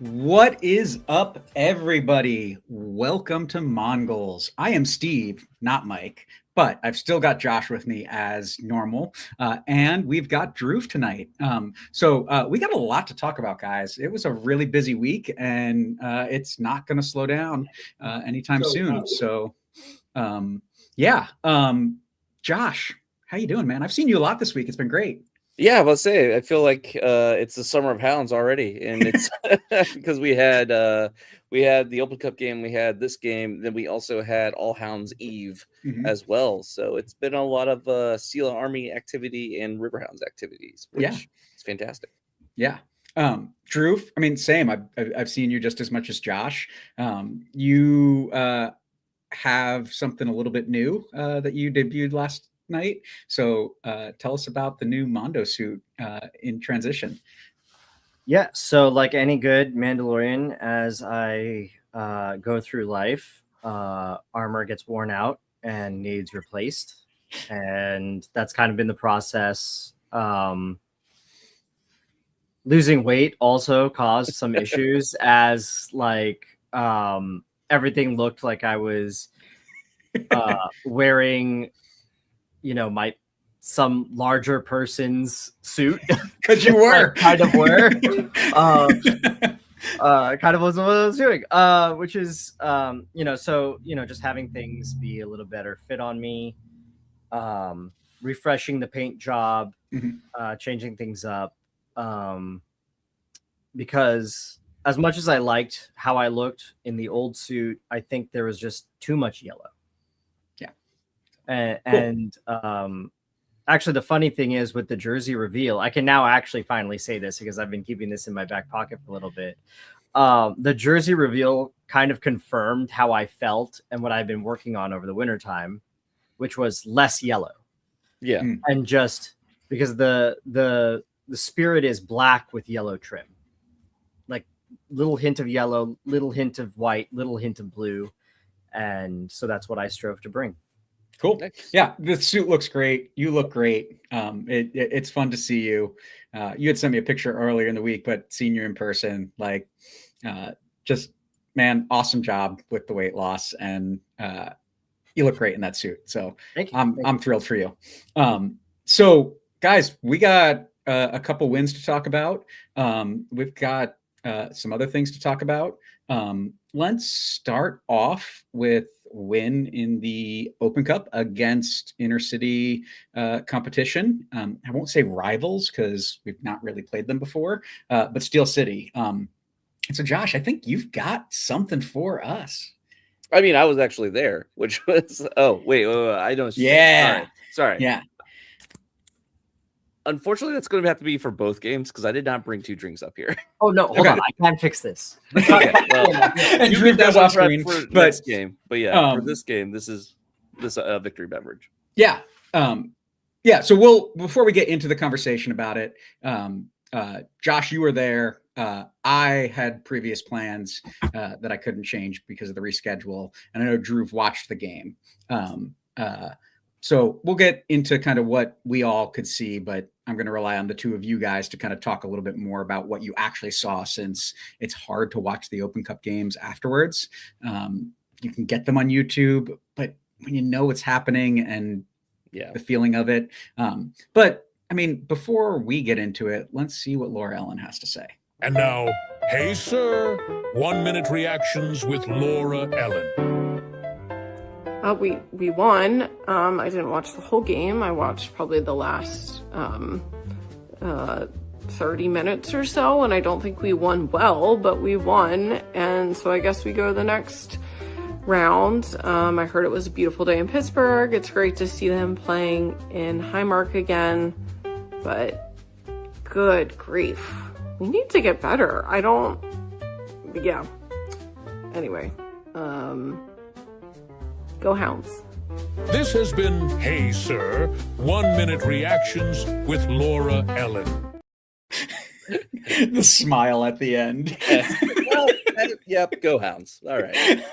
What is up, everybody? Welcome to Mongols. I am Steve, not Mike, but I've still got Josh with me as normal, and we've got Drew tonight. So we got a lot to talk about, guys. It was a really busy week, and it's not going to slow down anytime soon. So, yeah, Josh, how you doing, man? I've seen you a lot this week. It's been great. Yeah, I'll say I feel like it's the summer of hounds already, and it's because we had the Open Cup game, we had this game, then we also had All Hounds Eve as well. So it's been a lot of SEAL Army activity and Riverhounds activities, which is fantastic. Yeah. Drew, I mean, same. I've seen you just as much as Josh. You have something a little bit new that you debuted last night. So tell us about the new Mondo suit in transition. Yeah, so like any good Mandalorian, as I go through life, armor gets worn out and needs replaced. And that's kind of been the process. Losing weight also caused some issues as like everything looked like I was wearing, some larger person's suit. Because you were. kind of were. Kind of was what I was doing. Which is, just having things be a little better fit on me, refreshing the paint job, changing things up. Because as much as I liked how I looked in the old suit, I think there was just too much yellow. And actually, the funny thing is with the jersey reveal, I can now actually finally say this because I've been keeping this in my back pocket for a little bit. The jersey reveal kind of confirmed how I felt and what I've been working on over the wintertime, which was less yellow. Yeah. And just because the spirit is black with yellow trim, like little hint of yellow, little hint of white, little hint of blue. And so that's what I strove to bring. Cool. Nice. Yeah, the suit looks great. You look great. It's fun to see you. You had sent me a picture earlier in the week, but seeing you in person, just, man, awesome job with the weight loss, and you look great in that suit. So I'm thrilled for you. So, guys, we got a couple wins to talk about. We've got some other things to talk about. Let's start off with win in the Open Cup against intercity competition. I won't say rivals because we've not really played them before, but Steel City. And so, Josh, I think you've got something for us. I mean, I was actually there, which was wait, I don't. Yeah, sorry. Yeah. Unfortunately, that's going to have to be for both games because I did not bring 2 drinks up here. Oh no, hold on, I can't fix this. Okay, well, and Drew does off screen for next game, but yeah, for this game, this is a victory beverage. Yeah, yeah. So before we get into the conversation about it, Josh, you were there. I had previous plans that I couldn't change because of the reschedule, and I know Drew watched the game. So we'll get into kind of what we all could see, but I'm going to rely on the two of you guys to kind of talk a little bit more about what you actually saw, since it's hard to watch the Open Cup games afterwards. You can get them on YouTube, but when you know what's happening and the feeling of it. But I mean, before we get into it, let's see what Laura Ellen has to say. And now, hey, sir, 1 minute reactions with Laura Ellen. We won. I didn't watch the whole game. I watched probably the last 30 minutes or so, and I don't think we won well, but we won. And so I guess we go to the next round. I heard it was a beautiful day in Pittsburgh. It's great to see them playing in Highmark again, but good grief. We need to get better. Anyway, go Hounds. This has been Hey Sir, 1 minute reactions with Laura Ellen. The smile at the end. Yep, go Hounds. All right.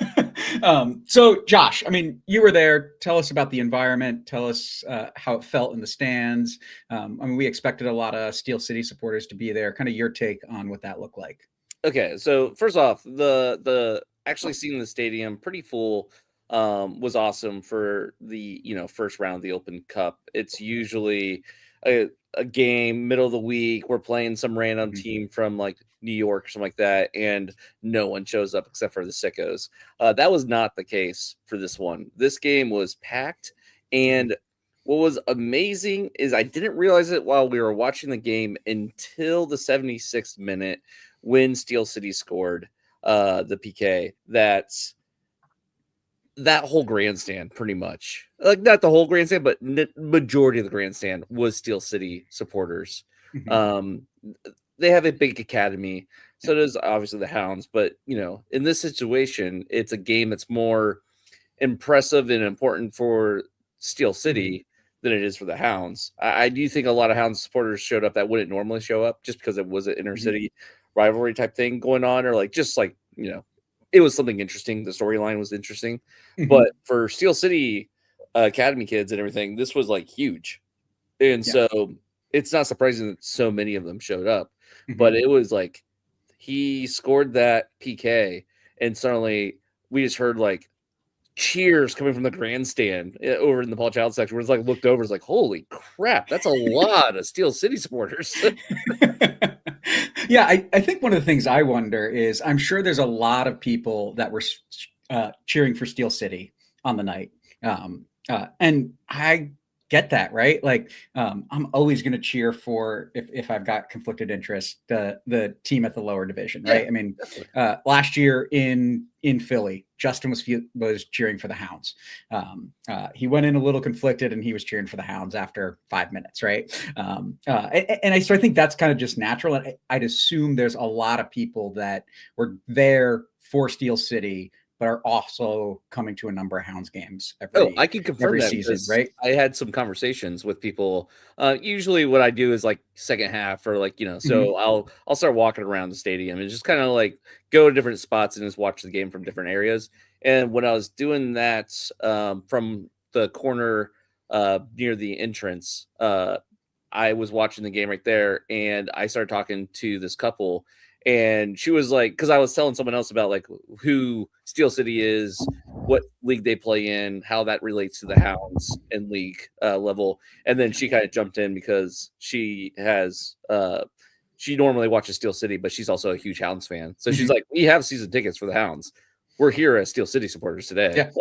So, Josh, I mean, you were there. Tell us about the environment. Tell us how it felt in the stands. I mean, we expected a lot of Steel City supporters to be there. Kind of your take on what that looked like. Okay, so first off, the actually seeing the stadium pretty full was awesome for the first round of the Open Cup. It's usually a game middle of the week. We're playing some random team from like New York or something like that, and no one shows up except for the sickos. That was not the case for this one. This game was packed, and what was amazing is I didn't realize it while we were watching the game until the 76th minute when Steel City scored the PK. That whole grandstand, pretty much, like not the whole grandstand, but majority of the grandstand was Steel City supporters. They have a big academy, so does obviously the Hounds. But in this situation, it's a game that's more impressive and important for Steel City than it is for the Hounds. I do think a lot of Hounds supporters showed up that wouldn't normally show up just because it was an inner city rivalry type thing going on, or it was something interesting. The storyline was interesting. But for Steel City Academy kids and everything, this was like huge. And so it's not surprising that so many of them showed up. But it was like he scored that PK, and suddenly we just heard like cheers coming from the grandstand over in the Paul Child section. Where it's like looked over, it's like, holy crap, that's a lot of Steel City supporters. Yeah, I think one of the things I wonder is I'm sure there's a lot of people that were cheering for Steel City on the night. And I get that, right? Like, I'm always going to cheer for, if I've got conflicted interest, the team at the lower division, right? Yeah, I mean, last year in Philly, Justin was cheering for the Hounds. He went in a little conflicted, and he was cheering for the Hounds after 5 minutes, right? So I think that's kind of just natural. I'd assume there's a lot of people that were there for Steel City, but are also coming to a number of Hounds games I can confirm that season, right? I had some conversations with people. Usually what I do is like second half or like, so I'll start walking around the stadium and just kind of like go to different spots and just watch the game from different areas. And when I was doing that from the corner near the entrance, I was watching the game right there, and I started talking to this couple. And she was like, because I was telling someone else about like who Steel City is, what league they play in, how that relates to the Hounds and league level. And then she kind of jumped in because she has, she normally watches Steel City, but she's also a huge Hounds fan. So she's like, we have season tickets for the Hounds. We're here as Steel City supporters today.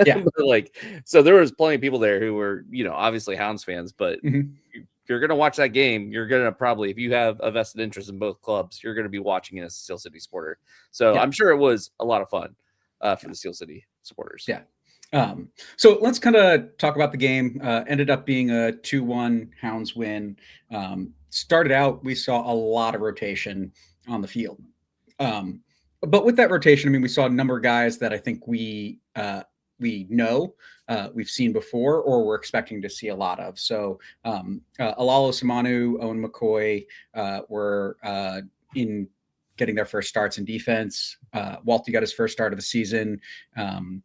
Yeah. Like, so there was plenty of people there who were, obviously Hounds fans, but if you're going to watch that game, you're going to probably, if you have a vested interest in both clubs, you're going to be watching it as a Steel City supporter. So I'm sure it was a lot of fun for the Steel City supporters. Yeah. So let's kind of talk about the game. Ended up being a 2-1 Hounds win. Started out, we saw a lot of rotation on the field. But with that rotation, I mean, we saw a number of guys that I think we know, we've seen before, or we're expecting to see a lot of. So Alalo Samanu, Owen McCoy were in getting their first starts in defense. Walty got his first start of the season in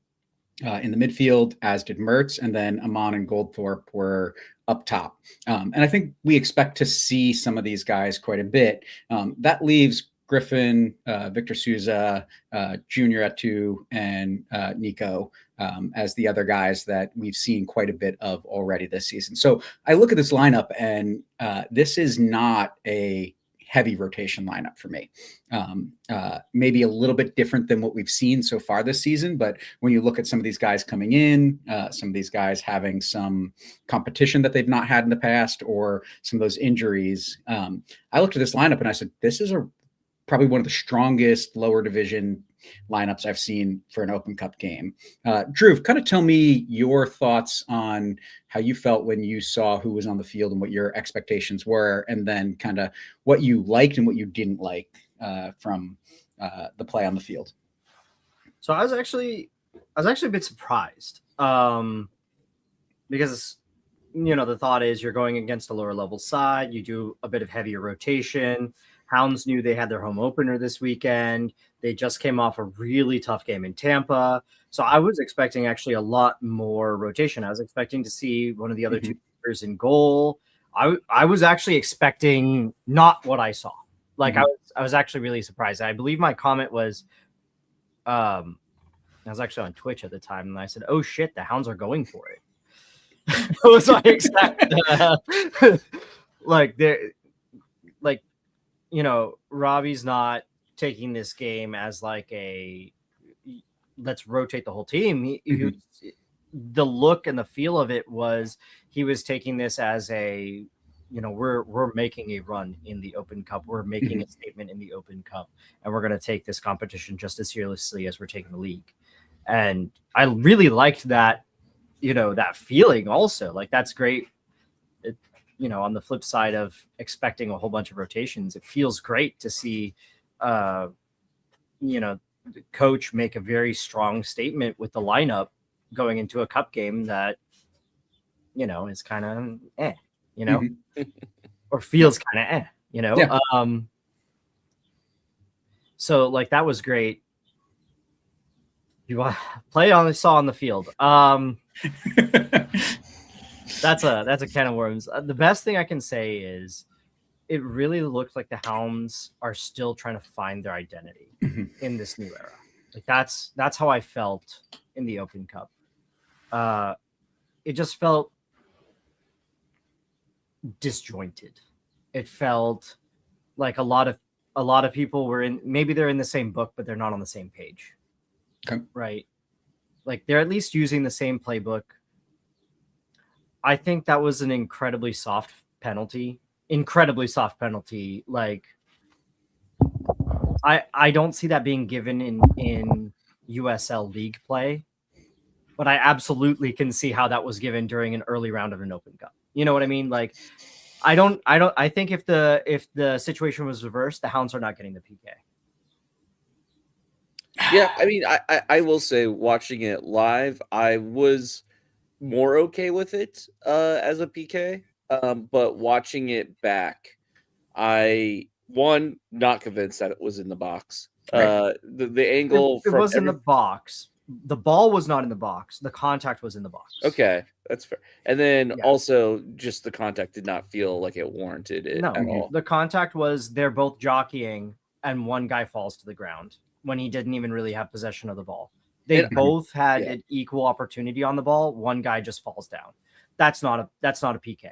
the midfield, as did Mertz, and then Amon and Goldthorpe were up top. And I think we expect to see some of these guys quite a bit. That leaves Griffin, Victor Souza, Junior Etu, and Nico as the other guys that we've seen quite a bit of already this season. So I look at this lineup, and this is not a heavy rotation lineup for me. Maybe a little bit different than what we've seen so far this season, but when you look at some of these guys coming in, some of these guys having some competition that they've not had in the past, or some of those injuries, I looked at this lineup and I said, this is probably one of the strongest lower division lineups I've seen for an Open Cup game. Drew, kind of tell me your thoughts on how you felt when you saw who was on the field and what your expectations were, and then kind of what you liked and what you didn't like from the play on the field. So I was actually a bit surprised because the thought is you're going against a lower level side, you do a bit of heavier rotation. Hounds knew they had their home opener this weekend. They just came off a really tough game in Tampa. So I was expecting actually a lot more rotation. I was expecting to see one of the other two players in goal. I was actually expecting not what I saw. Like I was actually really surprised. I believe my comment was, I was actually on Twitch at the time, and I said, "Oh shit, the Hounds are going for it." It was my exact like they're like, you know, Robbie's not taking this game as like a let's rotate the whole team. The look and the feel of it was he was taking this as a, you know, we're making a run in the Open Cup. We're making a statement in the Open Cup, and we're going to take this competition just as seriously as we're taking the league. And I really liked that, you know, that feeling also. Like, that's great. It, you know, on the flip side of expecting a whole bunch of rotations, it feels great to see, you know, the coach make a very strong statement with the lineup going into a cup game that, you know, is kind of you know, or feels kind of you know. Yeah. So like that was great. You want play on the field. That's a can of worms. The best thing I can say is it really looks like the Hounds are still trying to find their identity in this new era. Like that's how I felt in the Open Cup. It just felt disjointed. It felt like a lot of people were in, maybe they're in the same book, but they're not on the same page. Okay. Right. Like they're at least using the same playbook. I think that was an incredibly soft penalty. Like I don't see that being given in USL League play, but I absolutely can see how that was given during an early round of an Open Cup. You know what I mean? Like I think if the situation was reversed, the Hounds are not getting the PK. Yeah, I mean, I will say, watching it live, I was more okay with it as a PK. But watching it back, not convinced that it was in the box. Right. The angle it was in the box. The ball was not in the box. The contact was in the box. Okay, that's fair. And then also, just the contact did not feel like it warranted it at all. The contact was they're both jockeying, and one guy falls to the ground when he didn't even really have possession of the ball. They both had an equal opportunity on the ball. One guy just falls down. That's not a PK.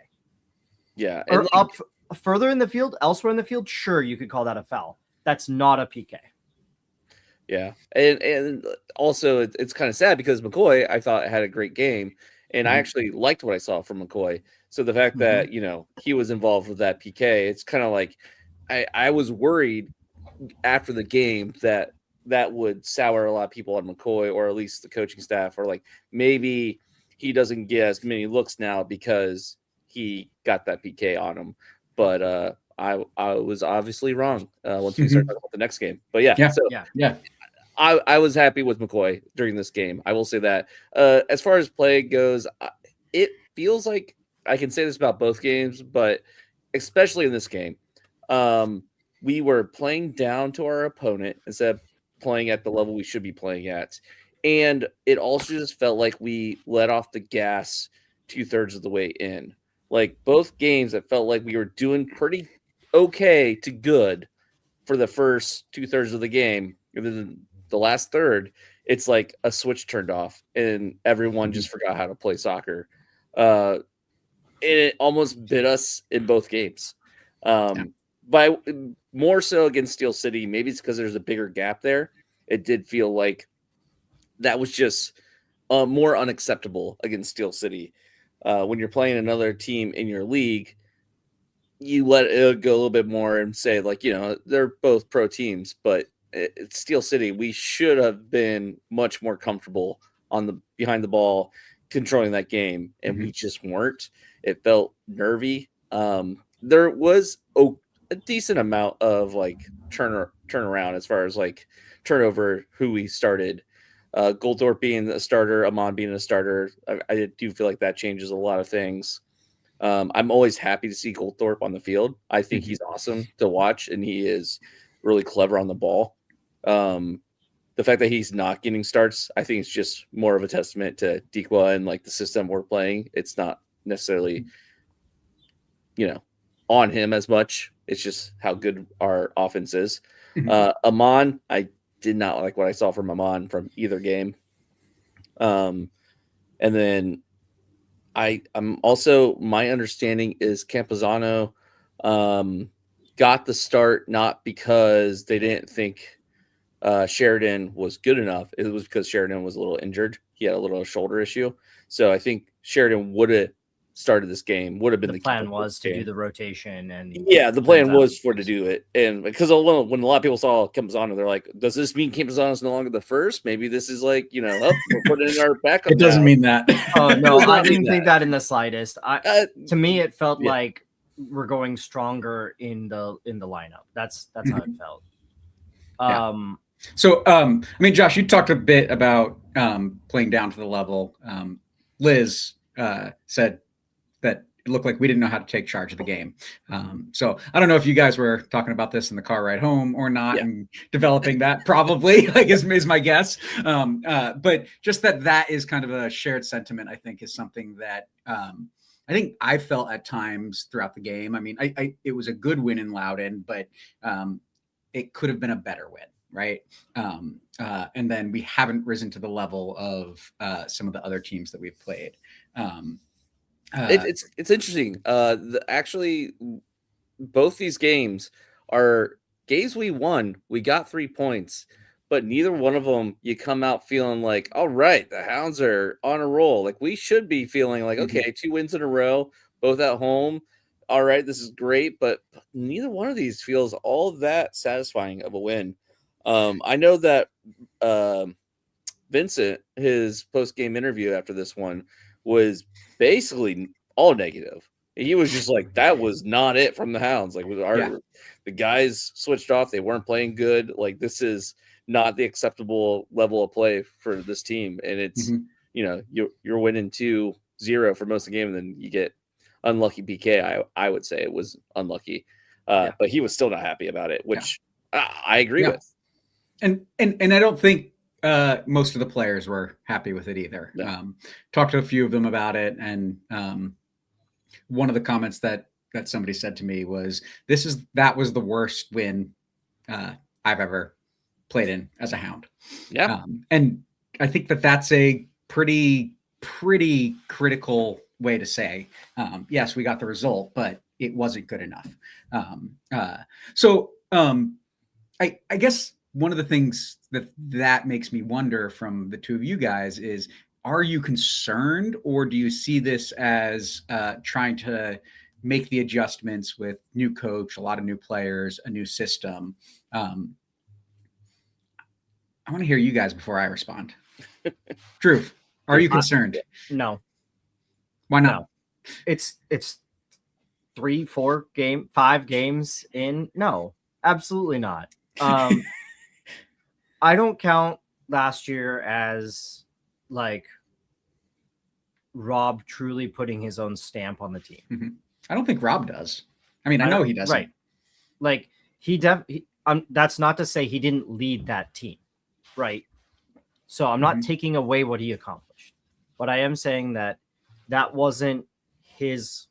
Yeah. Or up further in the field, elsewhere in the field, sure, you could call that a foul. That's not a PK. Yeah. And also it's kind of sad because McCoy, I thought, had a great game, and I actually liked what I saw from McCoy. So the fact that, you know, he was involved with that PK, it's kind of like I was worried after the game that would sour a lot of people on McCoy, or at least the coaching staff, or like maybe he doesn't get as many looks now because he got that PK on him. But I was obviously wrong once we started talking about the next game. But I was happy with McCoy during this game. I will say that. As far as play goes, it feels like I can say this about both games, but especially in this game, we were playing down to our opponent instead of playing at the level we should be playing at. And it also just felt like we let off the gas 2/3 of the way in. Like both games, it felt like we were doing pretty okay to good for the first 2/3 of the game. And then the last third, it's like a switch turned off and everyone just forgot how to play soccer. And it almost bit us in both games. But more so against Steel City, maybe it's because there's a bigger gap there. It did feel like that was just more unacceptable against Steel City. When you're playing another team in your league, you let it go a little bit more and say, like, you know, they're both pro teams, but it's Steel City. We should have been much more comfortable behind the ball, controlling that game, and we just weren't. It felt nervy. There was a decent amount of like turnaround as far as like turnover, who we started. Goldthorpe being a starter, Amon being a starter. I do feel like that changes a lot of things. I'm always happy to see Goldthorpe on the field. I think he's awesome to watch, and he is really clever on the ball. The fact that he's not getting starts, I think it's just more of a testament to Dikwa and like the system we're playing. It's not necessarily, you know, on him as much. It's just how good our offense is. Mhm. Amon, I did not like what I saw from Amon from either game. And then I'm also, my understanding is Campuzano got the start not because they didn't think Sheridan was good enough. It was because Sheridan was a little injured. He had a little shoulder issue. So I think Sheridan would have started this game, would have been The plan was to do the rotation, and the plan was to do it. And because when a lot of people saw Campuzano, they're like, does this mean Campuzano's no longer the first? Maybe this is like, we're putting in our backup. It doesn't mean that. Oh no, I didn't think that in the slightest. To me, it felt yeah. like we're going stronger in the lineup. That's how it felt. So, I mean, Josh, you talked a bit about playing down to the level. Liz said that it looked like we didn't know how to take charge of the game. So I don't know if you guys were talking about this in the car ride home or not, and developing that probably, I guess, is my guess. But just that is kind of a shared sentiment, I think, is something that I think I felt at times throughout the game. I mean, it was a good win in Loudoun, but it could have been a better win. Right. And then we haven't risen to the level of some of the other teams that we've played. It's interesting. Actually, both these games are games we won. We got 3 points, but neither one of them you come out feeling like, all right, the Hounds are on a roll. Like we should be feeling like, okay, 2 wins in a row, both at home. All right, this is great, but neither one of these feels all that satisfying of a win. I know that Vincent, his post-game interview after this one was basically all negative. He was just like, that was not it from the Hounds. Like the guys switched off. They weren't playing good. Like this is not the acceptable level of play for this team. And it's, you're winning 2-0 for most of the game. And then you get unlucky PK. I would say it was unlucky. But he was still not happy about it, which I agree with. And I don't think most of the players were happy with it either. Talked to a few of them about it, and one of the comments that somebody said to me was, that was the worst win I've ever played in as a Hound. And I think that's a pretty critical way to say, yes, we got the result, but it wasn't good enough. So I guess one of the things that makes me wonder from the two of you guys is, are you concerned, or do you see this as trying to make the adjustments with new coach, a lot of new players, a new system? I want to hear you guys before I respond. Drew, are you concerned? No. Why not? No. It's 3, 4 5 games in. No, absolutely not. I don't count last year as like Rob truly putting his own stamp on the team. I don't think Rob does. I mean, I know he doesn't. Right. Like that's not to say he didn't lead that team. Right. So I'm not taking away what he accomplished, but I am saying that wasn't his,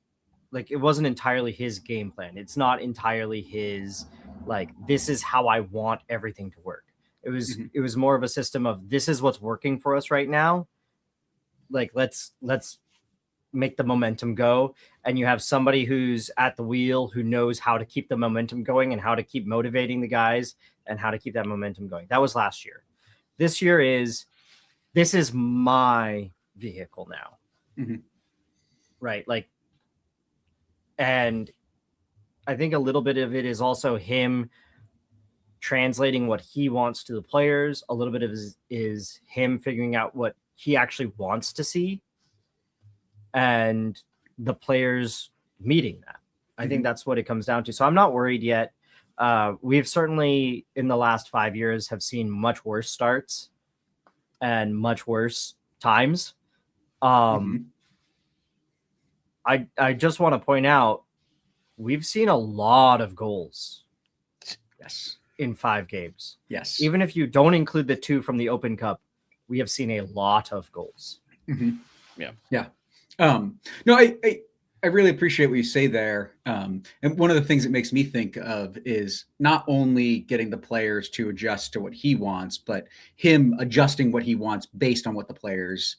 like, it wasn't entirely his game plan. It's not entirely his, like, this is how I want everything to work. It was more of a system of, this is what's working for us right now. Like, let's make the momentum go. And you have somebody who's at the wheel who knows how to keep the momentum going and how to keep motivating the guys and how to keep that momentum going. That was last year. This year this is my vehicle now. Right. Like, and I think a little bit of it is also him translating what he wants to the players. A little bit of it is him figuring out what he actually wants to see, and the players meeting that. I think that's what it comes down to. So I'm not worried yet. We've certainly in the last 5 years have seen much worse starts and much worse times. I just want to point out, we've seen a lot of goals. Yes. In 5 games. Yes. Even if you don't include the 2 from the Open Cup, we have seen a lot of goals. Yeah. No, I I really appreciate what you say there. And one of the things it makes me think of is not only getting the players to adjust to what he wants, but him adjusting what he wants based on what the players'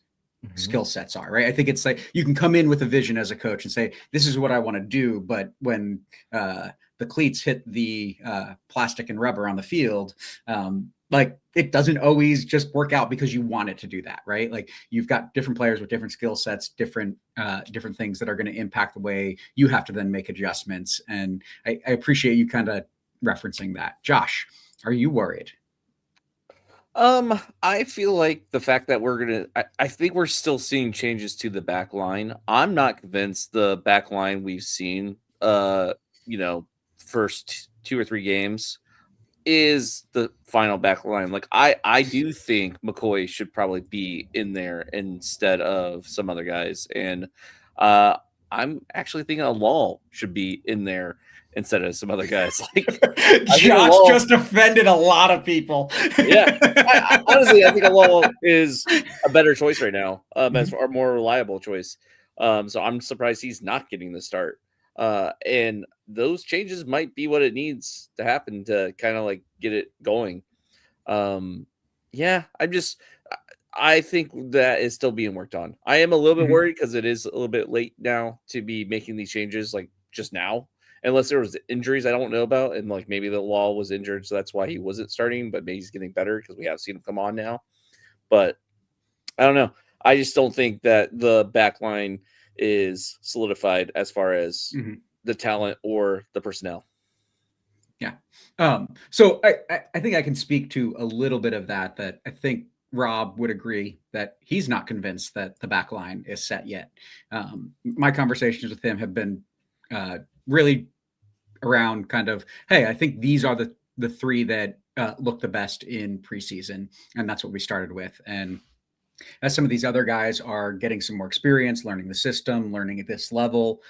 skill sets are, right? I think it's like you can come in with a vision as a coach and say, this is what I want to do. But when the cleats hit the plastic and rubber on the field, like it doesn't always just work out because you want it to do that, right? Like you've got different players with different skill sets, different things that are going to impact the way you have to then make adjustments. And I appreciate you kind of referencing that. Josh, are you worried? I feel like the fact that I think we're still seeing changes to the back line. I'm not convinced the back line we've seen, first 2 or 3 games is the final back line. Like I do think McCoy should probably be in there instead of some other guys. And I'm actually thinking a Lal should be in there instead of some other guys. Like Josh just offended a lot of people. Yeah, honestly, I think a Lal is a better choice right now, as far more reliable choice. So I'm surprised he's not getting the start. And those changes might be what it needs to happen to kind of like get it going. I think that is still being worked on. I am a little bit worried because it is a little bit late now to be making these changes like just now, unless there was injuries I don't know about. And like maybe the Law was injured, so that's why he wasn't starting, but maybe he's getting better because we have seen him come on now. But I don't know. I just don't think that the back line is solidified as far as the talent or the personnel. Yeah. So I think I can speak to a little bit of that I think Rob would agree that he's not convinced that the back line is set yet. My conversations with him have been really around kind of, hey, I think these are the 3 that look the best in preseason. And that's what we started with. And as some of these other guys are getting some more experience, learning the system, learning at this level,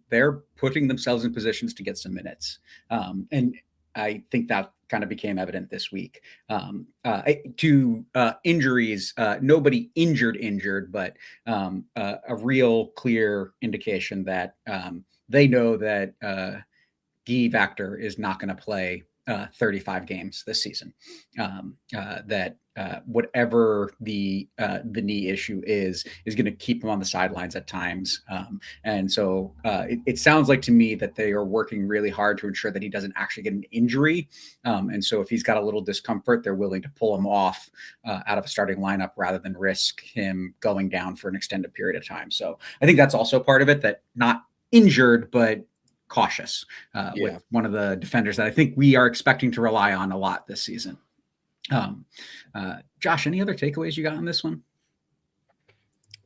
they're putting themselves in positions to get some minutes. And I think that kind of became evident this week. To injuries, nobody injured, but a real clear indication that they know that Guy Vactor is not going to play 35 games this season. That whatever the knee issue is going to keep him on the sidelines at times. And so it sounds like to me that they are working really hard to ensure that he doesn't actually get an injury. And so if he's got a little discomfort, they're willing to pull him off out of a starting lineup rather than risk him going down for an extended period of time. So I think that's also part of it, that not injured, but cautious with one of the defenders that I think we are expecting to rely on a lot this season. Josh, any other takeaways you got on this one?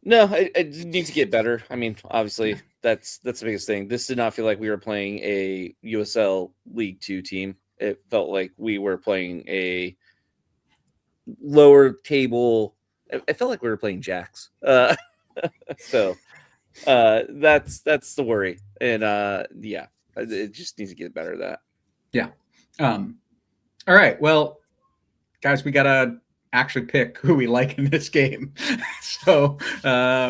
No, it needs to get better. I mean, obviously that's the biggest thing. This did not feel like we were playing a USL League 2 team. It felt like we were playing a lower table. It felt like we were playing jacks. So that's the worry. And it just needs to get better at that. Yeah. All right. Well, guys, we gotta actually pick who we like in this game. So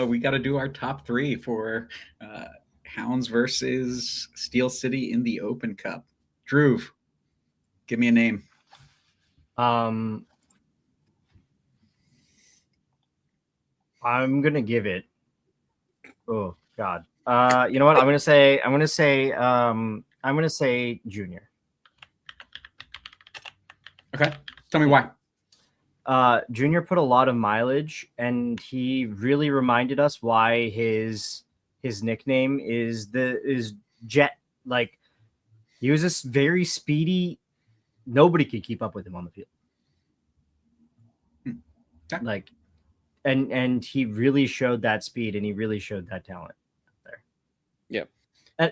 we got to do our top 3 for Hounds versus Steel City in the Open Cup. Drew, give me a name. I'm gonna give it. Oh God. You know what? I'm gonna say Junior. Okay. Tell me why. Junior put a lot of mileage, and he really reminded us why his nickname is Jet. Like, he was this very speedy. Nobody could keep up with him on the field. Okay. Like, and he really showed that speed, and he really showed that talent there. Yeah.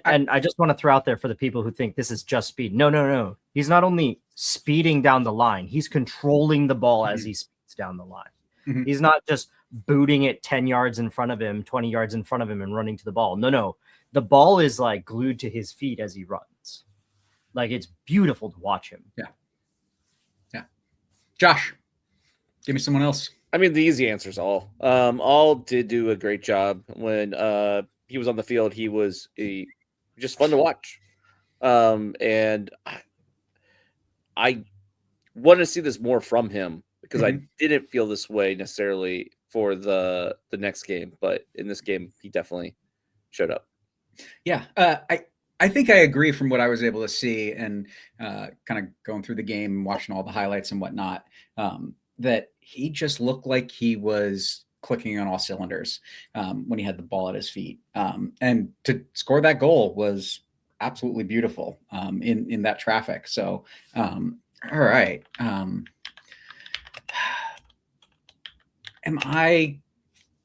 And I just want to throw out there for the people who think this is just speed. No. He's not only speeding down the line, he's controlling the ball as he speeds down the line. He's not just booting it 10 yards in front of him, 20 yards in front of him and running to the ball. No. The ball is like glued to his feet as he runs. Like, it's beautiful to watch him. Yeah. Josh, give me someone else. I mean, the easy answer is All. All did do a great job when he was on the field, he was just fun to watch. And I want to see this more from him because I didn't feel this way necessarily for the next game, but in this game he definitely showed up. Yeah, I think I agree from what I was able to see and kind of going through the game and watching all the highlights and whatnot, that he just looked like he was clicking on all cylinders when he had the ball at his feet. And to score that goal was absolutely beautiful in that traffic. So, all right. Am I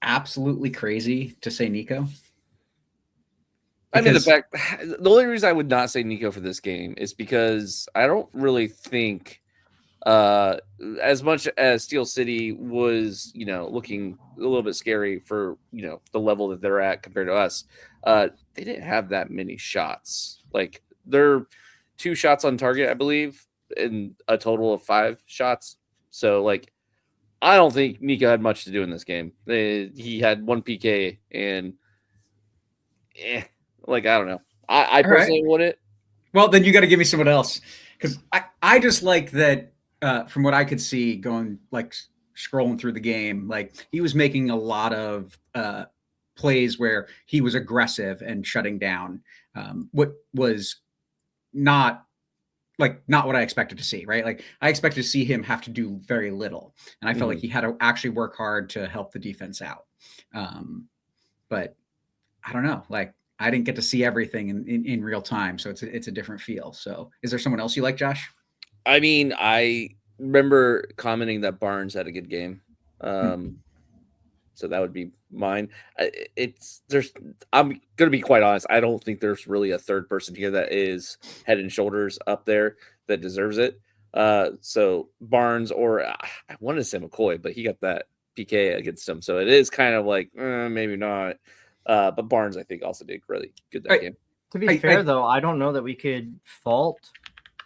absolutely crazy to say Nico? Because, the only reason I would not say Nico for this game is because I don't really think as much as Steel City was, looking a little bit scary for, the level that they're at compared to us. They didn't have that many shots. Like they're 2 shots on target, I believe, in a total of 5 shots. So like, I don't think Nico had much to do in this game. He had 1 PK and like, I don't know. I personally wouldn't. Well, then you got to give me someone else. Because I just like that from what I could see going, like, scrolling through the game, like, he was making a lot of plays where he was aggressive and shutting down what was not what I expected to see, right? Like, I expected to see him have to do very little. And I felt like he had to actually work hard to help the defense out. But I don't know. Like, I didn't get to see everything in real time, so it's a different feel. So, is there someone else you like, Josh? I mean, I remember commenting that Barnes had a good game, so that would be mine. I'm gonna be quite honest. I don't think there's really a third person here that is head and shoulders up there that deserves it. So Barnes, or I wanted to say McCoy, but he got that PK against him, so it is kind of like maybe not. But Barnes, I think, also did really good that game. To be fair, though, I don't know that we could fault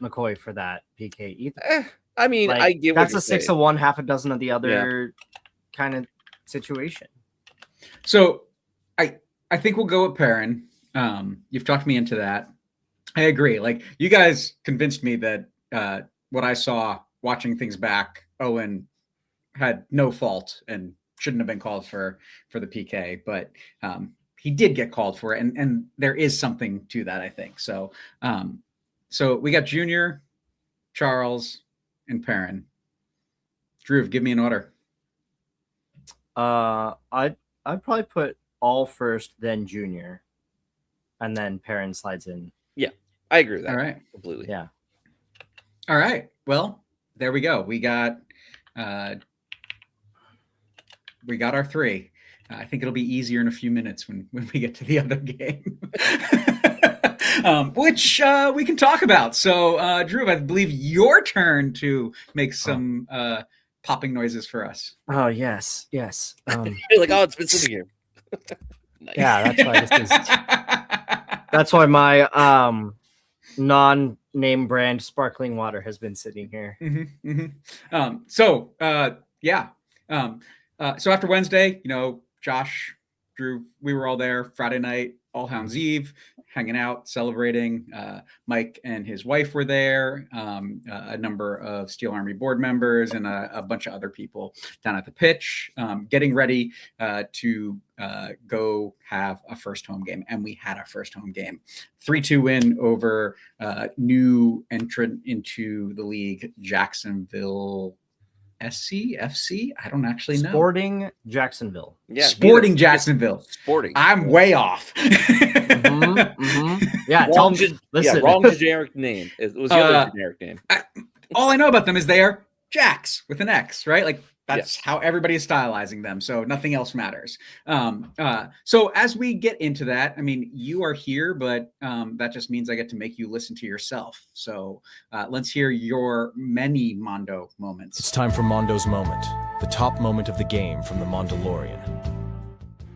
McCoy for that PK either. I mean, like, I get that's what a 6 of one, half a dozen of the other kind of situation. So I think we'll go with Perrin. You've talked me into that. I agree. Like, you guys convinced me that what I saw watching things back, Owen had no fault and shouldn't have been called for the PK, but he did get called for it, and there is something to that, I think. So so we got Junior, Charles, and Perrin. Drew, give me an order. I'd probably put all first, then Junior, and then Perrin slides in. Yeah, I agree with that. All right, completely. Yeah. All right. Well, there we go. We got our 3. I think it'll be easier in a few minutes when we get to the other game, which we can talk about. So, Drew, I believe your turn to make some popping noises for us. Oh, yes. You're like, oh, it's been sitting here. Nice. Yeah, that's why this is. That's why my non-name brand sparkling water has been sitting here. So after Wednesday, Josh, Drew, we were all there Friday night, All Hounds Eve, hanging out, celebrating. Mike and his wife were there, a number of Steel Army board members and a bunch of other people down at the pitch, getting ready to go have a first home game. And we had our first home game. 3-2 win over new entrant into the league, Jacksonville FC. I don't actually know. Sporting Jacksonville. Yeah, Sporting Jacksonville. Sporting. I'm way off. Yeah, wrong generic name. It was the other generic name. All I know about them is they are Jacks with an X, right? Like, that's how everybody is stylizing them. So nothing else matters. So as we get into that, I mean, you are here, but that just means I get to make you listen to yourself. So let's hear your many Mondo moments. It's time for Mondo's moment, the top moment of the game from the Mandalorian.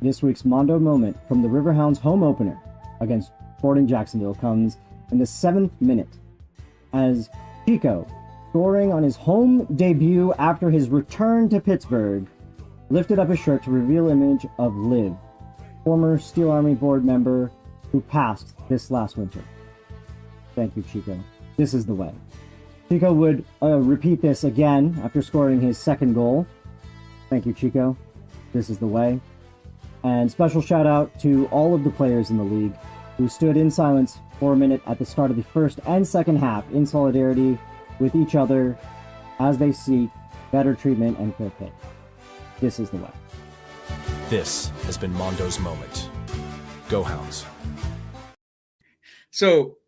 This week's Mondo moment from the Riverhounds home opener against Sporting Jacksonville comes in the 7th minute as Chico, scoring on his home debut after his return to Pittsburgh, lifted up his shirt to reveal image of Liv, former Steel Army board member who passed this last winter. Thank you, Chico. This is the way. Chico would repeat this again after scoring his second goal. Thank you, Chico. This is the way. And special shout out to all of the players in the league who stood in silence for a minute at the start of the first and second half in solidarity with each other as they seek better treatment and fair pay. This is the way. This has been Mondo's moment. Go Hounds. So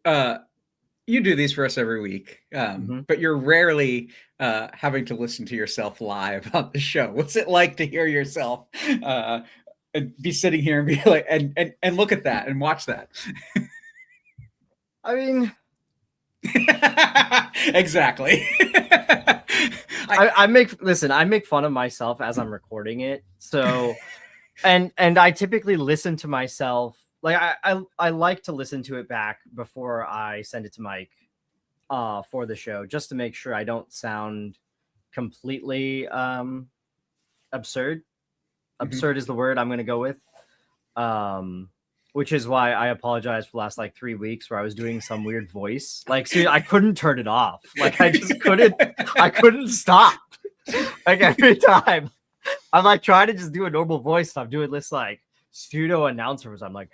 you do these for us every week, but you're rarely having to listen to yourself live on the show. What's it like to hear yourself and be sitting here and be like, and look at that and watch that? I mean, exactly. I make fun of myself as I'm recording it. So, and I typically listen to myself. Like I like to listen to it back before I send it to Mike for the show, just to make sure I don't sound completely absurd. Absurd is the word I'm going to go with. Which is why I apologize for the last like 3 weeks where I was doing some weird voice. Like, see, I couldn't turn it off. Like, I just couldn't stop. Like every time I'm like trying to just do a normal voice. I'm doing this like pseudo announcers. I'm like,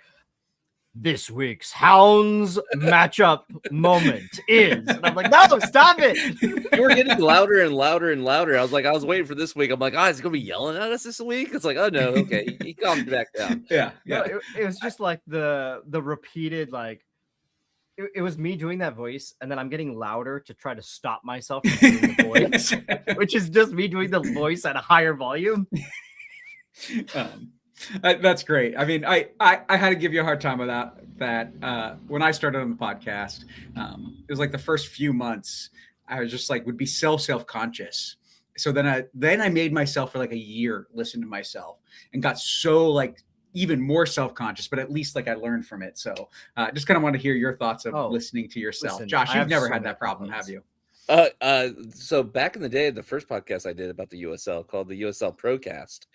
this week's Hounds matchup moment is, and I'm like, no, stop it. You were getting louder and louder and louder. I was waiting for this week. I'm like, oh, is he gonna be yelling at us this week? It's like, oh no, okay, he calmed back down. Yeah. No, it was just like the repeated, like it was me doing that voice, and then I'm getting louder to try to stop myself from doing the voice, which is just me doing the voice at a higher volume. That's great. I mean, I had to give you a hard time about that. When I started on the podcast, it was like the first few months, I was just like, would be self-conscious. So then I made myself for like a year listen to myself and got so like even more self-conscious, but at least like I learned from it. So just kind of want to hear your thoughts of listening to yourself. Listen, Josh, you've never had that problem, have you? So back in the day, the first podcast I did about the USL called the USL Procast,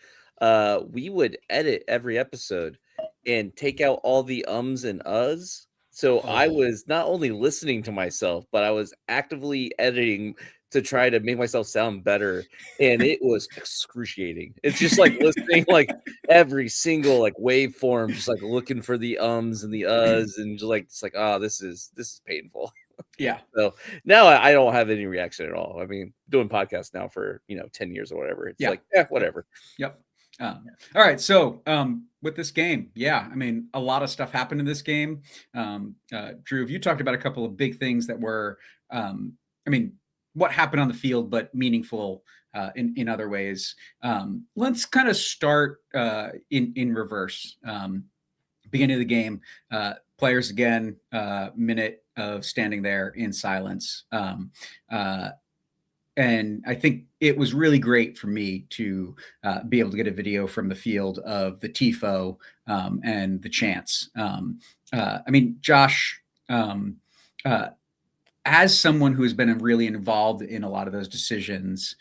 we would edit every episode and take out all the ums and uhs. So I was not only listening to myself, but I was actively editing to try to make myself sound better. And it was excruciating. It's just like listening like every single like waveform, just like looking for the ums and the uhs, and just like it's like, oh, this is painful. Yeah. So now I don't have any reaction at all. I mean, doing podcasts now for 10 years or whatever. It's like, whatever. Yep. All right. So with this game, I mean, a lot of stuff happened in this game. Drew, you talked about a couple of big things that were, I mean, what happened on the field, but meaningful in other ways. Let's kind of start in reverse. Beginning of the game, players again, minute of standing there in silence. And I think it was really great for me to be able to get a video from the field of the TIFO and the chants. I mean, Josh, as someone who has been really involved in a lot of those decisions,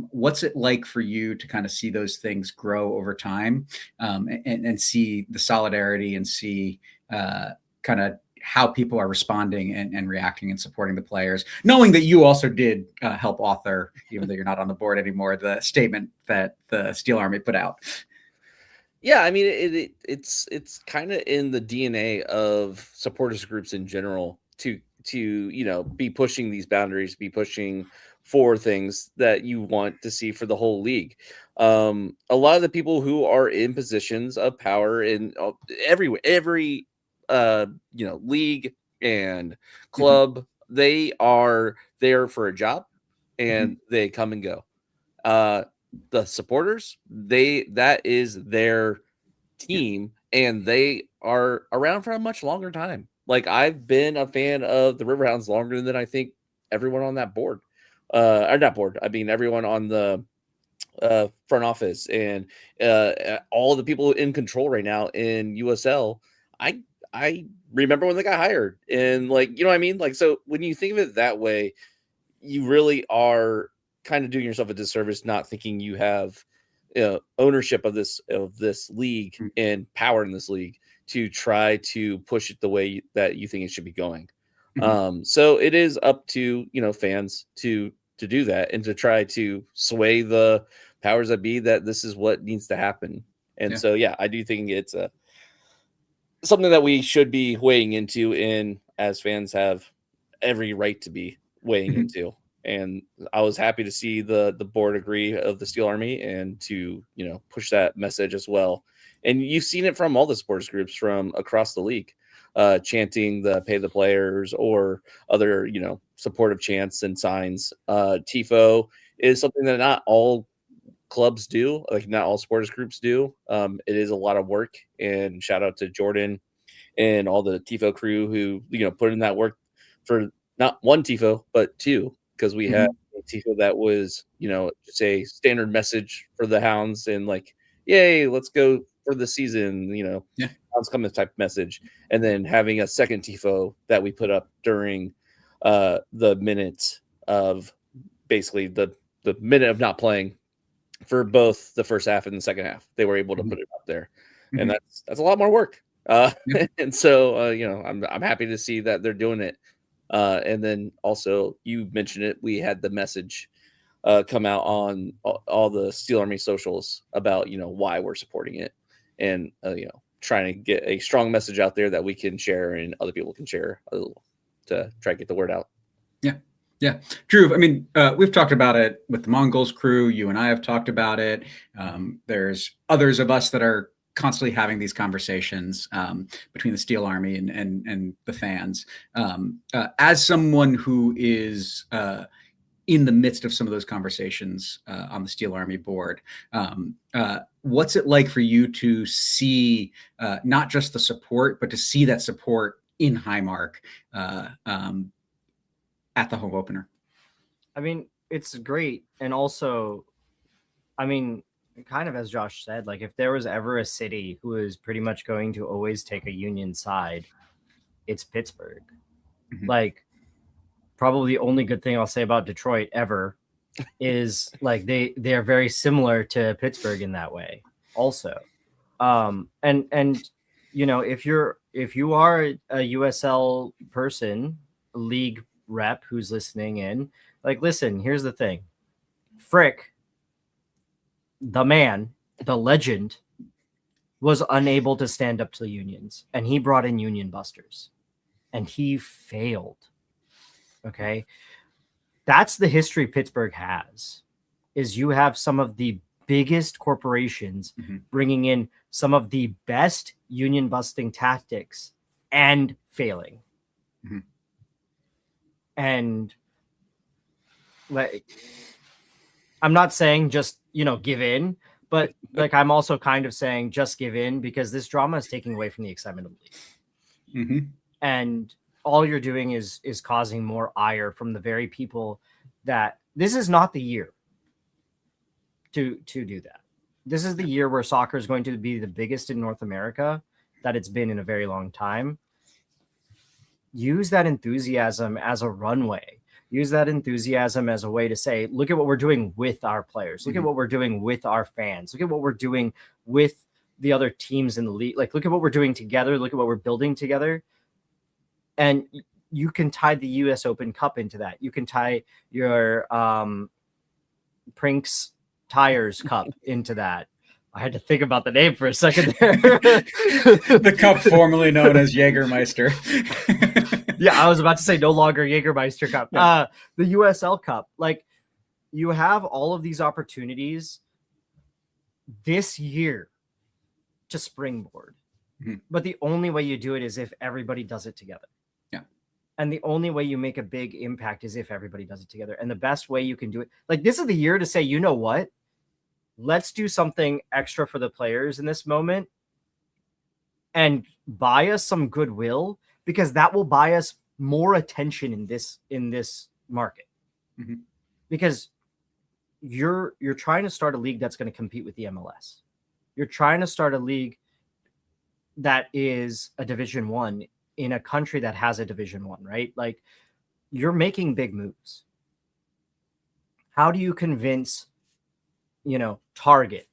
what's it like for you to kind of see those things grow over time and see the solidarity and see kind of how people are responding and reacting and supporting the players, knowing that you also did help author, even though you're not on the board anymore, the statement that the Steel Army put out? Yeah, I mean, it's kind of in the DNA of supporters groups in general to be pushing these boundaries, be pushing for things that you want to see for the whole league. A lot of the people who are in positions of power in every league and club, they are there for a job and they come and go. The supporters, that is their team and they are around for a much longer time. Like, I've been a fan of the Riverhounds longer than I think everyone on that board, or not board. I mean, everyone on the front office and all the people in control right now in USL. I remember when they got hired, and like, you know what I mean? Like, so when you think of it that way, you really are kind of doing yourself a disservice, not thinking you have ownership of this league and power in this league to try to push it the way that you think it should be going. So it is up to fans to do that and to try to sway the powers that be that this is what needs to happen. And so I do think it's something that we should be weighing into, and as fans have every right to be weighing into. And I was happy to see the board agree of the Steel Army and to push that message as well. And you've seen it from all the sports groups from across the league, chanting the pay the players or other supportive chants and signs. TIFO is something that not all clubs do, like not all sports groups do. It is a lot of work, and shout out to Jordan and all the TIFO crew who put in that work for not one TIFO but two, because we had a TIFO that was just a standard message for the Hounds and like, yay, let's go for the season, Hounds coming type message, and then having a second TIFO that we put up during the minute of basically the minute of not playing for both the first half and the second half. They were able to put it up there, and that's a lot more work. And so I'm happy to see that they're doing it. And then also you mentioned it, we had the message come out on all the Steel Army socials about why we're supporting it, and trying to get a strong message out there that we can share and other people can share to try to get the word out. Yeah, Drew, I mean, we've talked about it with the Mongols crew. You and I have talked about it. There's others of us that are constantly having these conversations between the Steel Army and the fans. As someone who is in the midst of some of those conversations on the Steel Army board, what's it like for you to see not just the support, but to see that support in Highmark at the home opener? I mean, it's great. And also, I mean, kind of as Josh said, like if there was ever a city who is pretty much going to always take a Union side, it's Pittsburgh. Like probably the only good thing I'll say about Detroit ever is like they are very similar to Pittsburgh in that way also. And if you are a USL person, league rep who's listening in, like, listen, here's the thing. Frick, the man, the legend, was unable to stand up to the unions, and he brought in union busters, and he failed. Okay. That's the history Pittsburgh has, is you have some of the biggest corporations bringing in some of the best union busting tactics and failing. And like, I'm not saying just, give in, but like, I'm also kind of saying just give in, because this drama is taking away from the excitement of the league. And all you're doing is causing more ire from the very people that this is not the year to do that. This is the year where soccer is going to be the biggest in North America that it's been in a very long time. Use that enthusiasm as a runway. Use that enthusiasm as a way to say, look at what we're doing with our players. Look at what we're doing with our fans. Look at what we're doing with the other teams in the league. Like, look at what we're doing together. Look at what we're building together. And you can tie the US Open Cup into that. You can tie your Prinks Tires Cup into that. I had to think about the name for a second there. The cup formerly known as Jägermeister. Yeah, I was about to say no longer Jägermeister Cup. The USL Cup. Like, you have all of these opportunities this year to springboard. But the only way you do it is if everybody does it together. And the only way you make a big impact is if everybody does it together. And the best way you can do it, like, this is the year to say, you know what? Let's do something extra for the players in this moment and buy us some goodwill, because that will buy us more attention in this market. Because you're trying to start a league that's going to compete with the MLS. You're trying to start a league that is a Division 1 in a country that has a Division 1, right? Like, you're making big moves. How do you convince, Target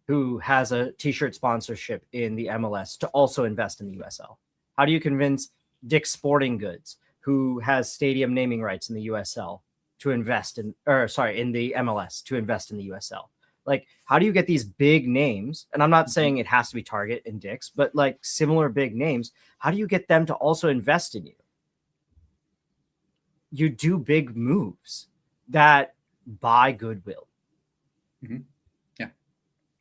who has a t-shirt sponsorship in the MLS, to also invest in the USL? How do you convince Dick's Sporting Goods, who has stadium naming rights in the USL, to invest in the MLS, to invest in the USL? Like, how do you get these big names? And I'm not saying it has to be Target and Dick's, but like similar big names. How do you get them to also invest in you? You do big moves that buy goodwill. Mm-hmm. Yeah.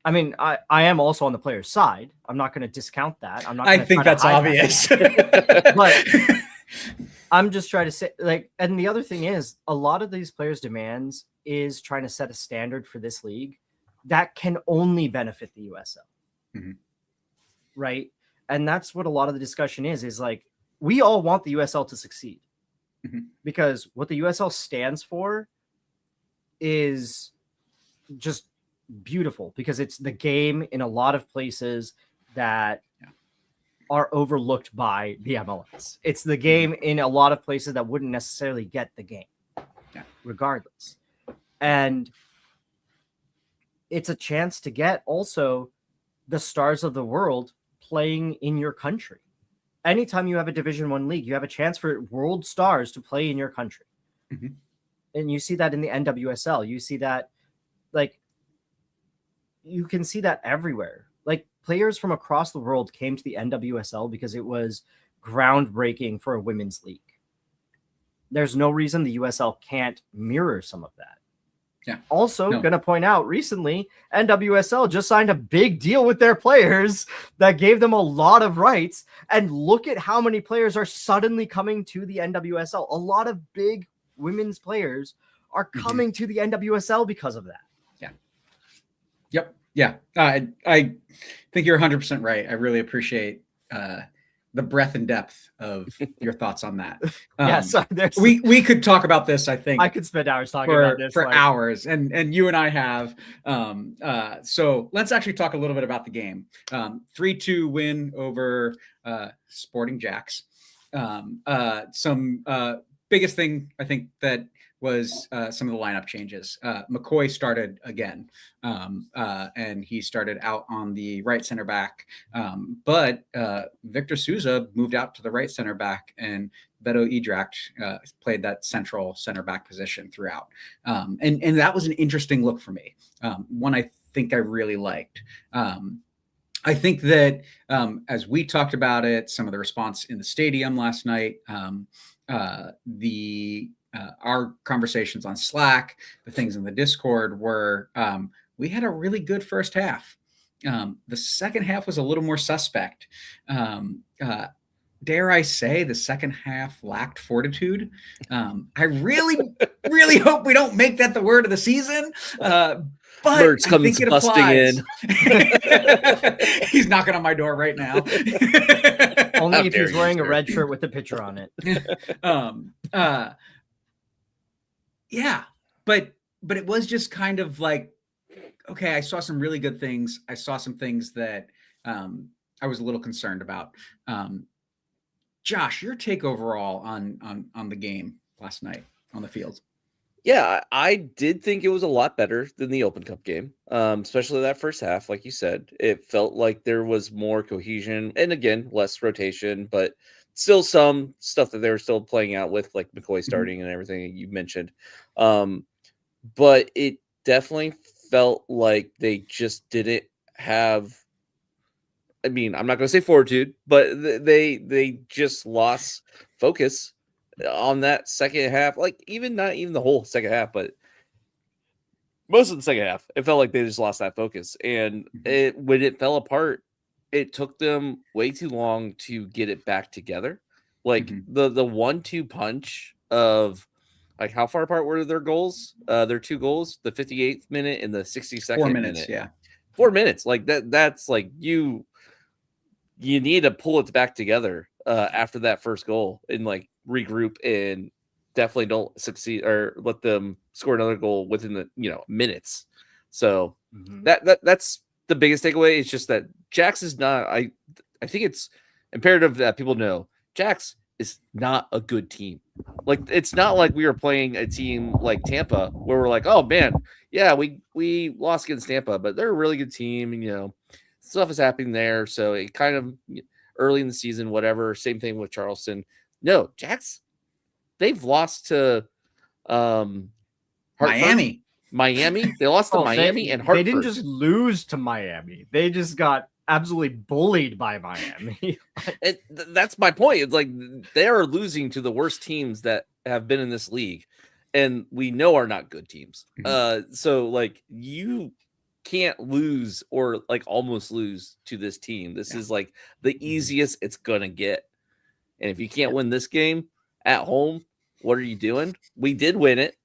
I mean, I am also on the player's side. I'm not going to discount that. I'm not. I think that's obvious. But I'm just trying to say, like, and the other thing is, a lot of these players' demands is trying to set a standard for this league that can only benefit the USL. Mm-hmm. Right. And that's what a lot of the discussion is like, we all want the USL to succeed, mm-hmm. because what the USL stands for is just beautiful, because it's the game in a lot of places that are overlooked by the MLS. It's the game in a lot of places that wouldn't necessarily get the game regardless. And it's a chance to get also the stars of the world playing in your country. Anytime you have a Division I league, you have a chance for world stars to play in your country. Mm-hmm. And you see that in the NWSL. You see that, like, you can see that everywhere. Like, players from across the world came to the NWSL because it was groundbreaking for a women's league. There's no reason the USL can't mirror some of that. Yeah. Also, going to point out, recently, NWSL just signed a big deal with their players that gave them a lot of rights. And look at how many players are suddenly coming to the NWSL. A lot of big women's players are coming to the NWSL because of that. Yeah. Yep. Yeah. I think you're 100% right. I really appreciate the breadth and depth of your thoughts on that. So we could talk about this. I think I could spend hours talking about this for hours, and you and I have. So let's actually talk a little bit about the game. 3-2 win over Sporting Jacks. Some biggest thing I think that was some of the lineup changes. McCoy started again, and he started out on the right center back. But Victor Souza moved out to the right center back, and Beto Idracht played that central center back position throughout. And that was an interesting look for me. One I think I really liked. I think that as we talked about it, some of the response in the stadium last night, our conversations on Slack, the things in the Discord were, we had a really good first half. The second half was a little more suspect. Dare I say the second half lacked fortitude. I really, really hope we don't make that the word of the season. But Mertz comes busting in. He's knocking on my door right now. Only if he's wearing a red shirt with a picture on it. Yeah, but it was just kind of like, okay, I saw some really good things. I saw some things that I was a little concerned about. Josh, your take overall on the game last night on the field? Yeah, I did think it was a lot better than the Open Cup game, especially that first half. Like you said, it felt like there was more cohesion, and again, less rotation, but still some stuff that they were still playing out with, like McCoy starting and everything you mentioned. But it definitely felt like they just didn't have, I mean, I'm not going to say fortitude, but they just lost focus on that second half. Like, not even the whole second half, but most of the second half, it felt like they just lost that focus. And when it fell apart, it took them way too long to get it back together. Like the 1-2 punch of, like, how far apart were their goals? Their two goals, the 58th minute and the 62nd 4 minutes, minute. yeah. 4 minutes. Like that's like you need to pull it back together after that first goal and like regroup, and definitely don't succeed or let them score another goal within the minutes. So that's the biggest takeaway. It's just that Jax is not. I think it's imperative that people know Jax is not a good team. Like, it's not like we were playing a team like Tampa where we're like, oh man, yeah, we lost against Tampa, but they're a really good team, and stuff is happening there. So it kind of early in the season, whatever. Same thing with Charleston. No, Jacks, they've lost to Hartford. Miami. They lost to Miami and Hartford. They didn't just lose to Miami. They just got absolutely bullied by Miami. That's my point. It's like they are losing to the worst teams that have been in this league, and we know are not good teams. So like you can't lose or like almost lose to this team. This is like the easiest it's gonna get. And if you can't win this game at home, what are you doing? We did win it.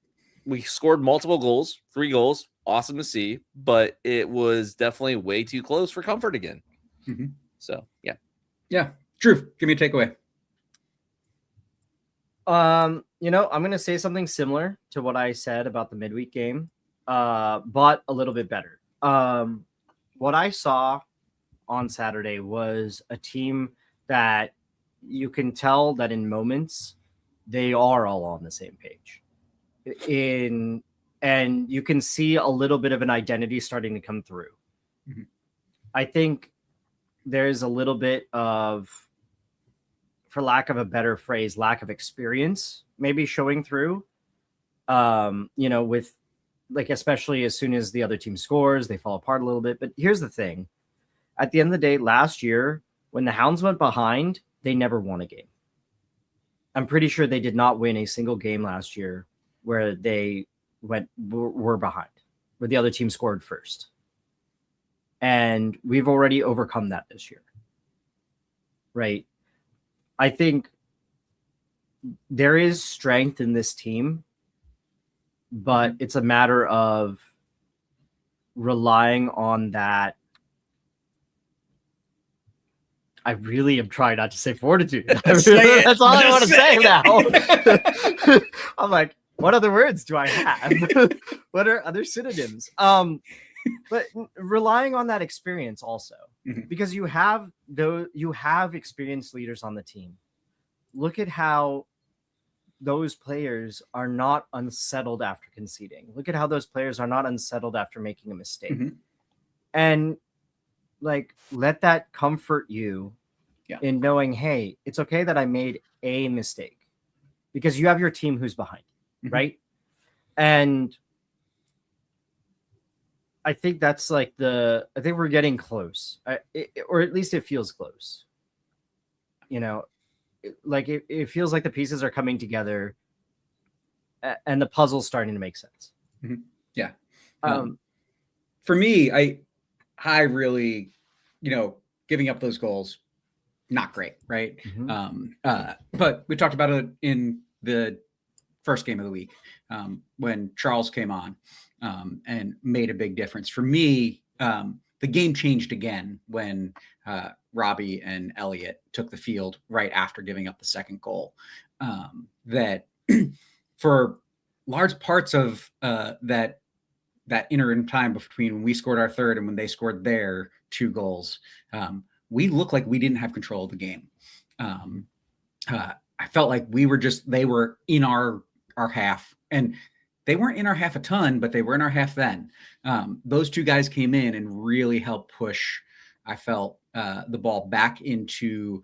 We scored multiple goals, 3 goals. Awesome to see, but it was definitely way too close for comfort again. So, yeah. Drew, give me a takeaway. I'm going to say something similar to what I said about the midweek game, but a little bit better. What I saw on Saturday was a team that you can tell that in moments they are all on the same page. And you can see a little bit of an identity starting to come through. I think there's a little bit of, for lack of a better phrase, lack of experience maybe showing through. With like, especially as soon as the other team scores, they fall apart a little bit. But here's the thing. At the end of the day, last year, when the Hounds went behind, they never won a game. I'm pretty sure they did not win a single game last year where they were behind, where the other team scored first. And we've already overcome that this year. Right? I think there is strength in this team, but it's a matter of relying on that. I really am trying not to say fortitude. That's all I want to say now. I'm like, what other words do I have? What are other synonyms? But relying on that experience also, because you have experienced leaders on the team. Look at how those players are not unsettled after conceding. Look at how those players are not unsettled after making a mistake. And like, let that comfort you in knowing, hey, it's okay that I made a mistake, because you have your team who's behind. Right. And I think that's like I think we're getting close, or at least it feels close. It feels like the pieces are coming together and the puzzle's starting to make sense. Yeah. For me, I really, giving up those goals, not great. Right. But we talked about it in the first game of the week, when Charles came on and made a big difference. For me, the game changed again when Robbie and Elliott took the field right after giving up the second goal. That for large parts of that interim time between when we scored our third and when they scored their 2 goals, we looked like we didn't have control of the game. I felt like they were in our half, and they weren't in our half a ton, but they were in our half then. Those 2 guys came in and really helped push, I felt, the ball back into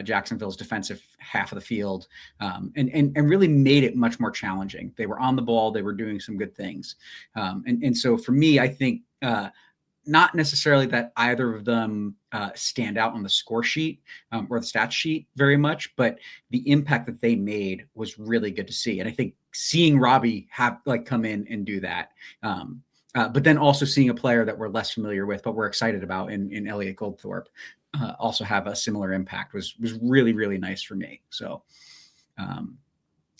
Jacksonville's defensive half of the field, and really made it much more challenging. They were on the ball. They were doing some good things. And so for me, I think not necessarily that either of them stand out on the score sheet or the stat sheet very much, but the impact that they made was really good to see. And I think seeing Robbie come in and do that, but then also seeing a player that we're less familiar with, but we're excited about in Elliott Goldthorpe, also have a similar impact was really, really nice for me. So,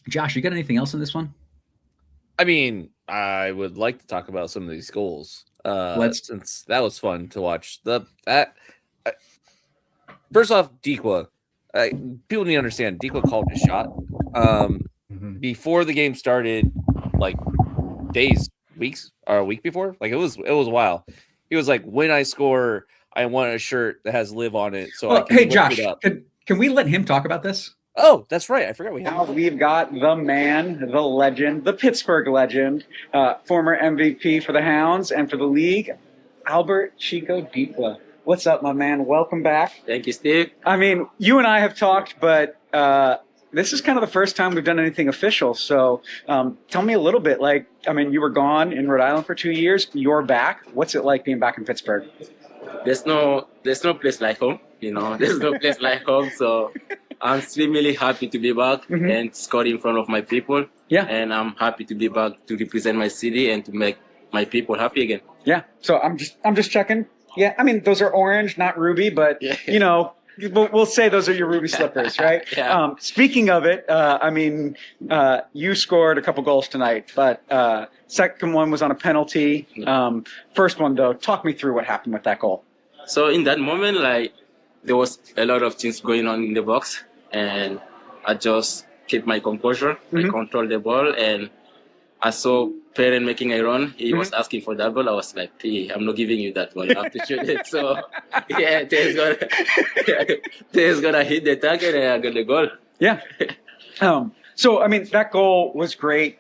Josh, you got anything else in this one? I mean, I would like to talk about some of these goals. Since that was fun to watch. First off, Dikwa. People need to understand. Dikwa called his shot before the game started, like weeks or a week before. Like it was a while. He was like, "When I score, I want a shirt that has live on it." So, hey, Josh, Can we let him talk about this? Oh, that's right. I forgot we Now have. we've got the man, the legend, the Pittsburgh legend, former MVP for the Hounds and for the league, Albert Chico Dipla. What's up, my man? Welcome back. Thank you, Steve. I mean, you and I have talked, but this is kind of the first time we've done anything official. So tell me a little bit. Like, I mean, you were gone in Rhode Island for 2 years. You're back. What's it like being back in Pittsburgh? There's no place like home. You know, there's no place like home. So I'm extremely happy to be back and score in front of my people. Yeah. And I'm happy to be back to represent my city and to make my people happy again. Yeah. So I'm just checking. Yeah. I mean, those are orange, not ruby, but you know, we'll say those are your ruby slippers, right? Yeah. Speaking of it, I mean, you scored a couple goals tonight, but second one was on a penalty. First one, though, talk me through what happened with that goal. So in that moment, like, there was a lot of things going on in the box, and I just kept my composure. I controlled the ball, and I saw Perrin making a run. He was asking for that ball. I was like, "P, I'm not giving you that ball. You have to shoot it." So, yeah, Taylor's gonna hit the target, and I got the goal. Yeah. So, I mean, that goal was great.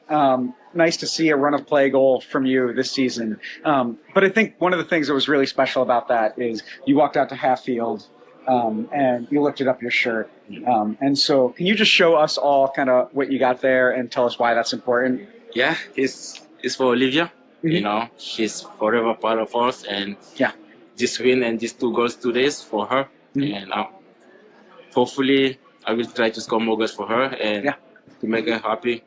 Nice to see a run of play goal from you this season. But I think one of the things that was really special about that is you walked out to half field and you lifted up your shirt. And so can you just show us all kind of what you got there and tell us why that's important? Yeah, it's for Olivia. You know, she's forever part of us, and this win and these 2 goals today is for her. And hopefully I will try to score more goals for her and to make her happy.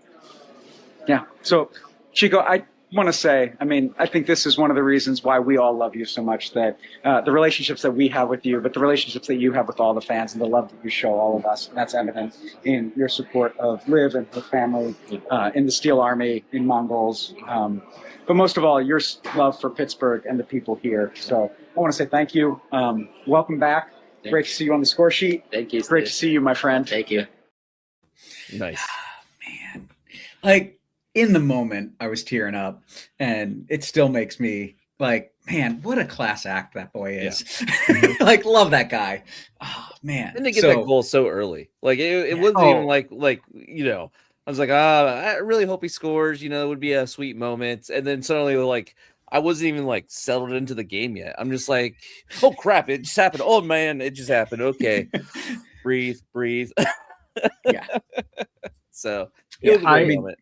Yeah. So, Chico, I want to say, I mean, I think this is one of the reasons why we all love you so much, that the relationships that we have with you, but the relationships that you have with all the fans and the love that you show all of us, and that's evident in your support of Liv and her family, in the Steel Army, in Mongols, but most of all, your love for Pittsburgh and the people here. So I want to say thank you. Welcome back. Great to see you on the score sheet. Thank you. Great to see you, my friend. Thank you. Nice. Man, like, in the moment, I was tearing up, and it still makes me like, man, what a class act that boy is. Like, love that guy. Oh, man. And they get that goal so early. Like, it wasn't even like, you know, I was like, I really hope he scores. You know, it would be a sweet moment. And then suddenly, like, I wasn't even like settled into the game yet. I'm just like, oh crap, it just happened. Oh man, it just happened. Okay. breathe. Yeah. So it was a great moment.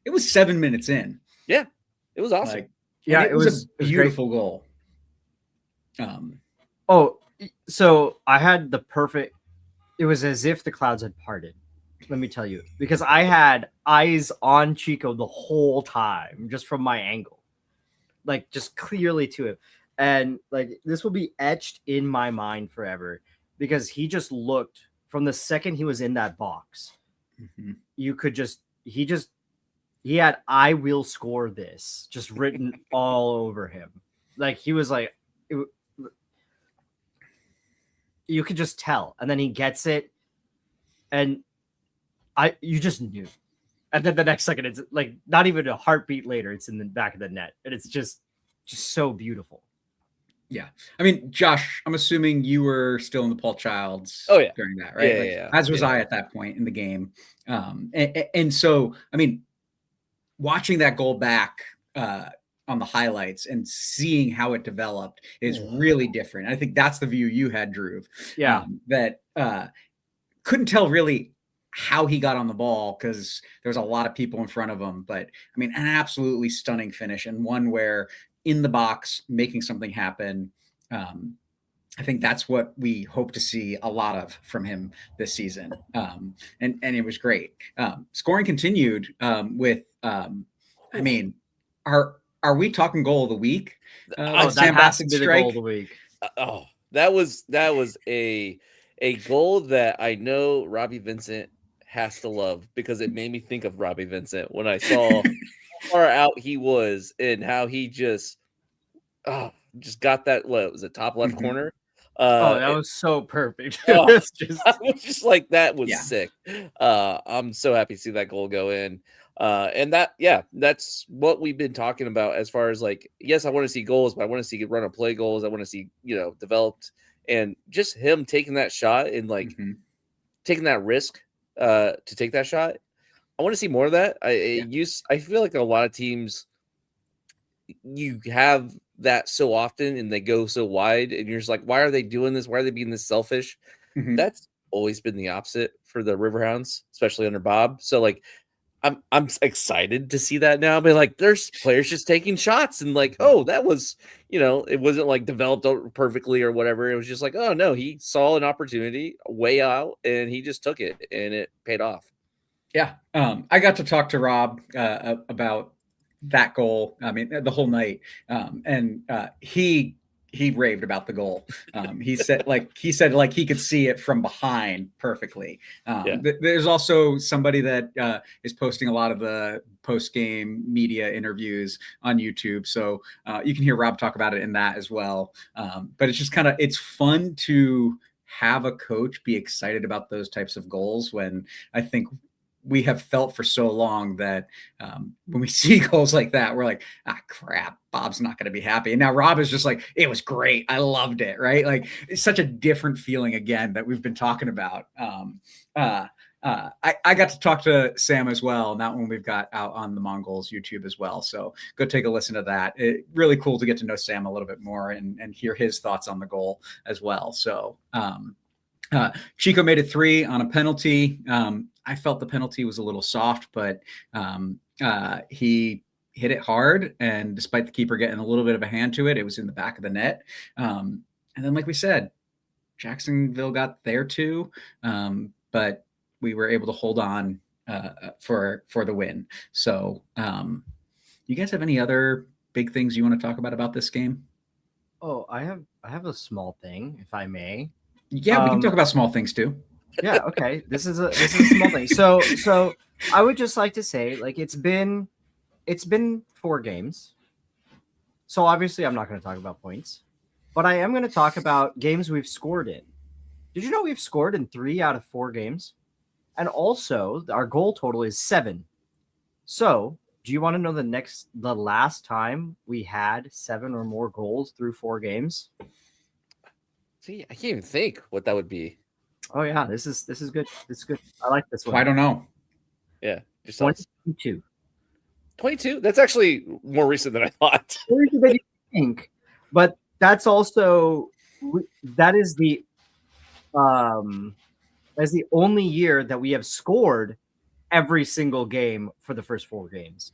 It was 7 minutes in. Yeah, it was awesome. Like, it was a beautiful goal. So I had the perfect. It was as if the clouds had parted. Let me tell you, because I had eyes on Chico the whole time, just from my angle, like just clearly to him, and like this will be etched in my mind forever because he just looked from the second he was in that box. You could he had "I will score this" just written all over him. Like he was like, you could just tell. And then he gets it, and you just knew. And then the next second, it's like not even a heartbeat later, it's in the back of the net, and it's just so beautiful. Yeah, I mean, Josh, I'm assuming you were still in the Paul Childs during that, right? Yeah. As was I at that point in the game. And so, I mean, watching that goal back on the highlights and seeing how it developed is really different. I think that's the view you had, Drew. Yeah. That couldn't tell really how he got on the ball because there's a lot of people in front of him. But, I mean, an absolutely stunning finish, and one where in the box, making something happen. I think that's what we hope to see a lot of from him this season. And it was great. Scoring continued with, I mean, are we talking goal of the week? That has to be the goal of the week. That was a goal that I know Robbie Vincent has to love because it made me think of Robbie Vincent when I saw how far out he was and how he just got that. What was it, top left corner? That was so perfect. I was just like, that was sick. I'm so happy to see that goal go in. And that's what we've been talking about as far as like, yes, I want to see goals, but I want to see run and play goals. I want to see, developed, and just him taking that shot and like taking that risk to take that shot. I want to see more of that. I feel like a lot of teams, you have that so often and they go so wide, and you're just like, why are they doing this? Why are they being this selfish? Mhm. That's always been the opposite for the Riverhounds, especially under Bob. So like, I'm excited to see that now. But like, there's players just taking shots and like, oh, that was, it wasn't like developed perfectly or whatever. It was just like, oh no, he saw an opportunity way out and he just took it and it paid off. Yeah. I got to talk to Rob about that goal. I mean, the whole night. And he raved about the goal. He said he could see it from behind perfectly. There's also somebody that is posting a lot of the post-game media interviews on YouTube. So you can hear Rob talk about it in that as well. But it's just it's fun to have a coach be excited about those types of goals when I think we have felt for so long that when we see goals like that, we're like, crap, Bob's not going to be happy. And now Rob is just like, it was great. I loved it. Right. Like, it's such a different feeling again that we've been talking about. I got to talk to Sam as well. And that one we've got out on the Mongols YouTube as well. So go take a listen to that. Really cool to get to know Sam a little bit more and hear his thoughts on the goal as well. So Chico made it 3 on a penalty. I felt the penalty was a little soft, but he hit it hard. And despite the keeper getting a little bit of a hand to it, it was in the back of the net. And then, like we said, Jacksonville got there too. But we were able to hold on for the win. So you guys have any other big things you want to talk about this game? Oh, I have a small thing, if I may. Yeah, we can talk about small things too. Yeah, okay. This is a small thing. So I would just like to say, like, it's been 4 games. So obviously I'm not going to talk about points, but I am going to talk about games we've scored in. Did you know we've scored in 3 out of 4 games? And also our goal total is 7. So do you want to know the last time we had 7 or more goals through 4 games? See, I can't even think what that would be. Oh yeah, this is good. This is good. I like this one. I don't know. Yeah, 22. 22. That's actually more recent than I thought. Than you think, but that's also that is the only year that we have scored every single game for the first 4 games.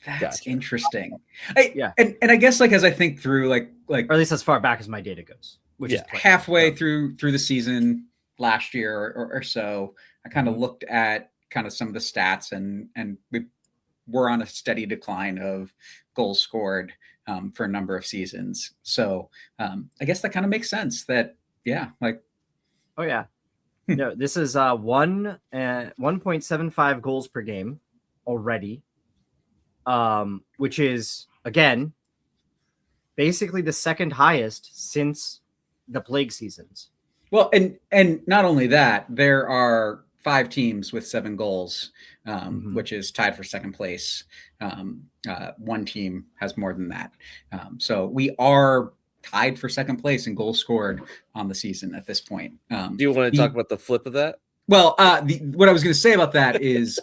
That's interesting. Yeah, and I guess like as I think through like or at least as far back as my data goes, which is halfway through the season last year or so, I kind of looked at kind of some of the stats and we're on a steady decline of goals scored for a number of seasons. So I guess that kind of makes sense that, like. Oh yeah. No, this is 1.75 goals per game already. Which is again, basically the second highest since the plague seasons. Well, and not only that, there are 5 teams with 7 goals, which is tied for second place. 1 team has more than that. So we are tied for second place in goals scored on the season at this point. Do you want to talk about the flip of that? Well, what I was going to say about that is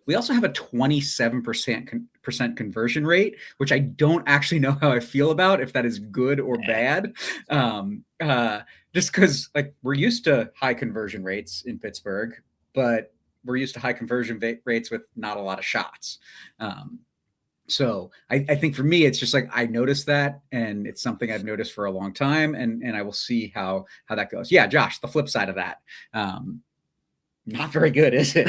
we also have a 27% conversion rate, which I don't actually know how I feel about, if that is good or bad. Just because like we're used to high conversion rates in Pittsburgh, but we're used to high conversion rates with not a lot of shots. So I think for me, it's just like I noticed that, and it's something I've noticed for a long time, and I will see how that goes. Yeah, Josh, the flip side of that. Not very good, is it?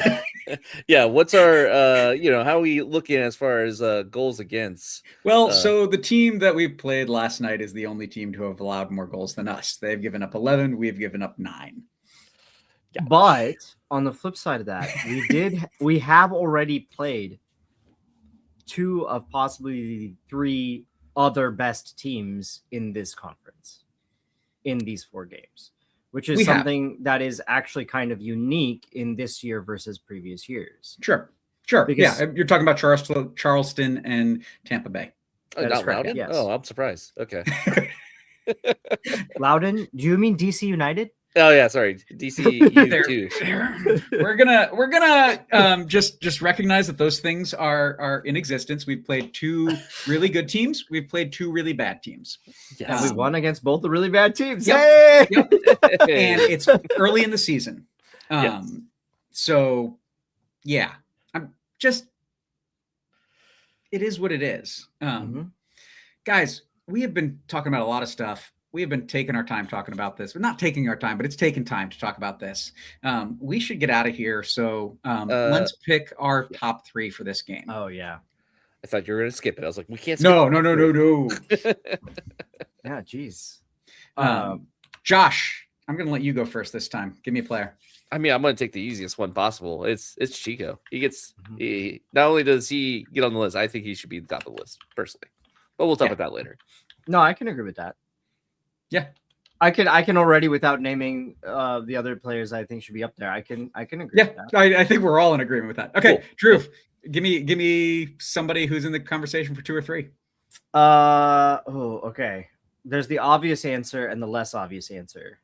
Yeah. What's our, how are we looking as far as goals against? Well, so the team that we played last night is the only team to have allowed more goals than us. They've given up 11. We've given up 9. Yeah. But on the flip side of that, we have already played 2 of possibly the 3 other best teams in this conference in these 4 games. Which is something that is actually kind of unique in this year versus previous years. Sure. Because, you're talking about Charleston and Tampa Bay. Not Loudon? Yes. Oh, I'm surprised. Okay. Loudon? Do you mean DC United? Oh yeah, sorry, DCU too. We're gonna just recognize that those things are in existence. We've played 2 really good teams. We've played 2 really bad teams. And we won against both the really bad teams. Yep. Hey! Yep. And it's early in the season. Yes. So yeah, it is what it is. Guys, we have been talking about a lot of stuff. We have been taking our time talking about this. We're not taking our time, but it's taking time to talk about this. We should get out of here. So let's pick our top 3 for this game. Oh yeah. I thought you were going to skip it. I was like, we can't. No. Yeah, geez. Josh, I'm going to let you go first this time. Give me a player. I mean, I'm going to take the easiest one possible. It's Chico. Not only does he get on the list, I think he should be the top of the list personally. But we'll talk about that later. No, I can agree with that. Yeah. I can already, without naming the other players I think should be up there. I can agree with that. I think we're all in agreement with that. Okay, Cool. Drew, give me somebody who's in the conversation for 2 or 3. Okay. There's the obvious answer and the less obvious answer.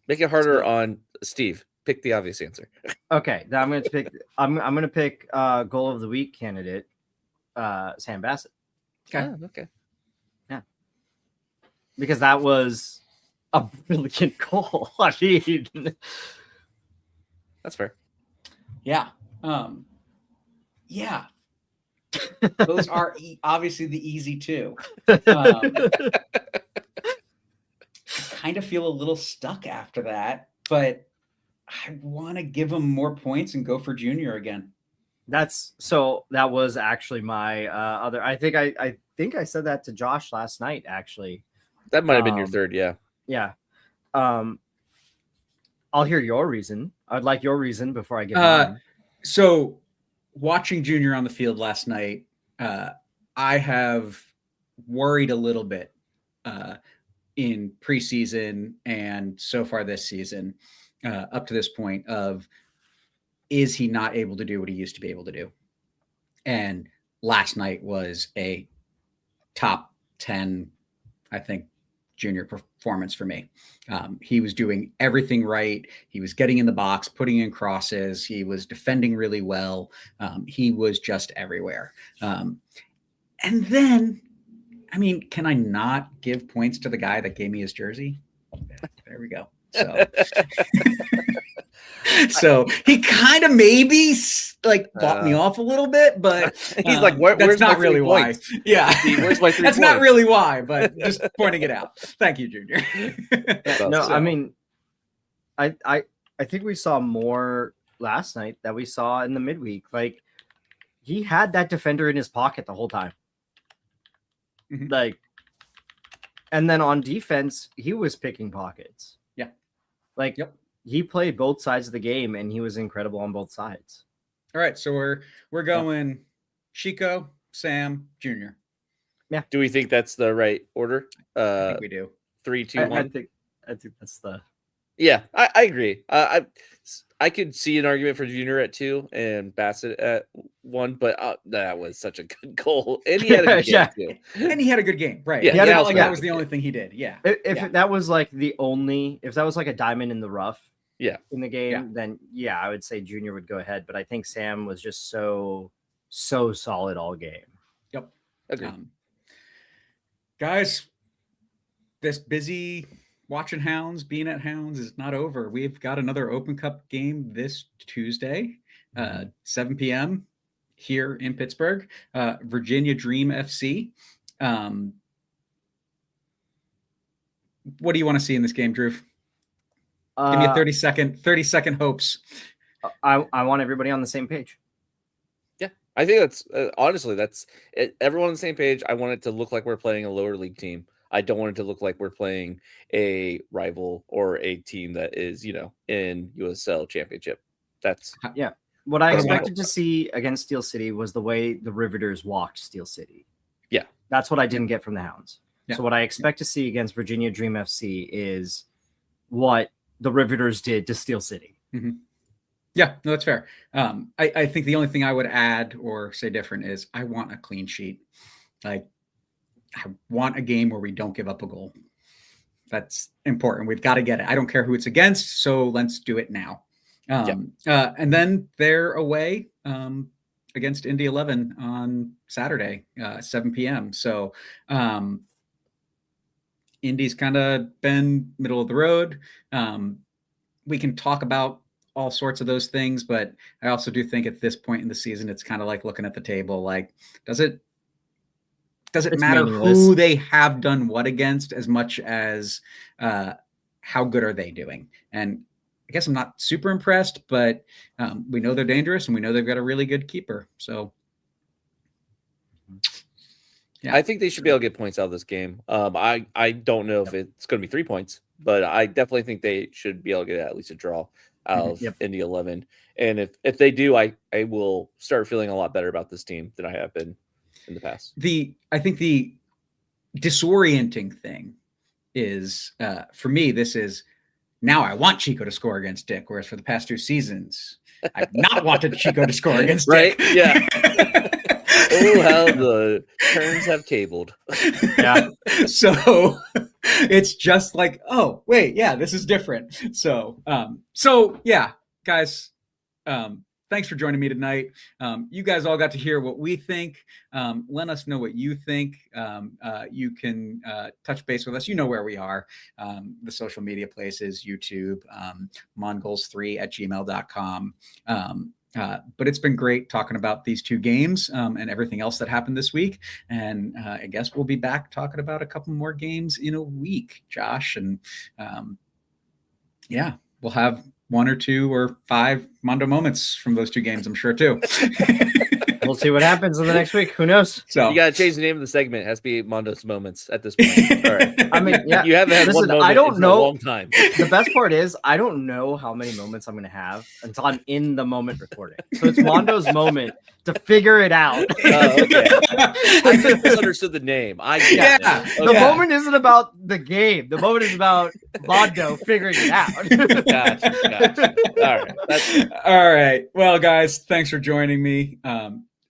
Make it harder on Steve. Pick the obvious answer. Okay, then I'm going to pick. I'm going to pick goal of the week candidate, Sam Bassett. Okay. Oh, okay. Yeah, because that was a brilliant goal. I mean, That's fair. Yeah. Yeah. Those are obviously the easy 2. I kind of feel a little stuck after that, but I want to give him more points and go for Junior again. that was actually my other. I think I said that to Josh last night. Actually, That might have been your third. Yeah. yeah. I'll hear your reason. I'd like your reason before I get mine. So watching Junior on the field last night, I have worried a little bit in preseason and so far this season up to this point of, is he not able to do what he used to be able to do? And last night was a top 10, I think, Junior performance for me. He was doing everything right. He was getting in the box, putting in crosses. He was defending really well. He was just everywhere. And then, I mean, can I not give points to the guy that gave me his jersey? There we go. So he kind of maybe like bought me off a little bit, but he's like, where's that's not my really why. points? Yeah, Where's my 3 that's points? not really why, but just pointing it out. Thank you, Junior. No, I mean, I think we saw more last night that we saw in the midweek. Like, he had that defender in his pocket the whole time. Mhm. Like, and then on defense, he was picking pockets. Yeah. Like, he played both sides of the game, and he was incredible on both sides. All right, so we're going Chico, Sam, Junior. Do we think that's the right order? I think we do. 3, 2, 1. I think that's the. Yeah, I agree. I could see an argument for Junior at 2 and Bassett at 1, but that was such a good goal, and he had a good game too. And he had a good game, right? Yeah, Yeah, he had like that was the only thing he did. Yeah. If that was like if that was like a diamond in the rough, Yeah. in the game, then yeah, I would say Junior would go ahead. But I think Sam was just so solid all game. Yep. Agreed. Guys, this busy watching Hounds, being at Hounds is not over. We've got another Open Cup game this Tuesday, 7 p.m. here in Pittsburgh. Virginia Dream FC. What do you want to see in this game, Drew? Give me a 30 second hopes. I want everybody on the same page. Yeah, I think that's honestly, that's it, everyone on the same page. I want it to look like we're playing a lower league team. I don't want it to look like we're playing a rival or a team that is, in USL Championship. That's What I expected to see against Steel City was the way the Riveters walked Steel City. Yeah. That's what I didn't get from the Hounds. Yeah. So what I expect to see against Virginia Dream FC is what the Riveters did to Steel City. Mm-hmm. Yeah, no, that's fair. I think the only thing I would add or say different is I want a clean sheet. Like, I want a game where we don't give up a goal. That's important. We've got to get it. I don't care who it's against, so let's do it now. And then they're away against Indy 11 on Saturday, 7 p.m. So Indy's kind of been middle of the road. We can talk about all sorts of those things, but I also do think at this point in the season, it's kind of like looking at the table. Like, does it matter who they have done what against as much as how good are they doing? And I guess I'm not super impressed, but we know they're dangerous and we know they've got a really good keeper. So yeah, I think they should be able to get points out of this game. I don't know if it's going to be 3 points, but I definitely think they should be able to get at least a draw out of Indy 11. And if they do, I will start feeling a lot better about this team than I have been in the past. I think the disorienting thing is, for me, this is now I want Chico to score against Dick, whereas for the past 2 seasons, I've not wanted Chico to score against Dick. Right? Yeah. Oh, how the turns have tabled. Yeah. So it's just like, oh, wait, yeah, this is different. So yeah, guys, thanks for joining me tonight. You guys all got to hear what we think. Let us know what you think. You can touch base with us. You know where we are. The social media places, YouTube, mongols3@gmail.com. But it's been great talking about these 2 games and everything else that happened this week. And I guess we'll be back talking about a couple more games in a week, Josh. And yeah, we'll have 1 or 2 or 5 Mondo moments from those 2 games, I'm sure, too. We'll see what happens in the next week. Who knows? So you got to change the name of the segment. It has to be Mondo's Moments at this point. All right. I mean, yeah. You haven't had one moment I don't in know. a long time. The best part is I don't know how many moments I'm going to have until I'm in the moment recording. So it's Mondo's moment to figure it out. Okay. I just misunderstood the name. I get it. Okay. The moment isn't about the game. The moment is about Mondo figuring it out. Gotcha. All right. Well, guys, thanks for joining me.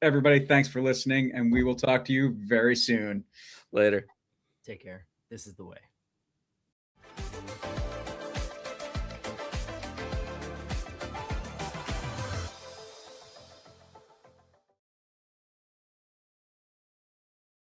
Everybody, thanks for listening, and we will talk to you very soon. Later. Take care. This is the way.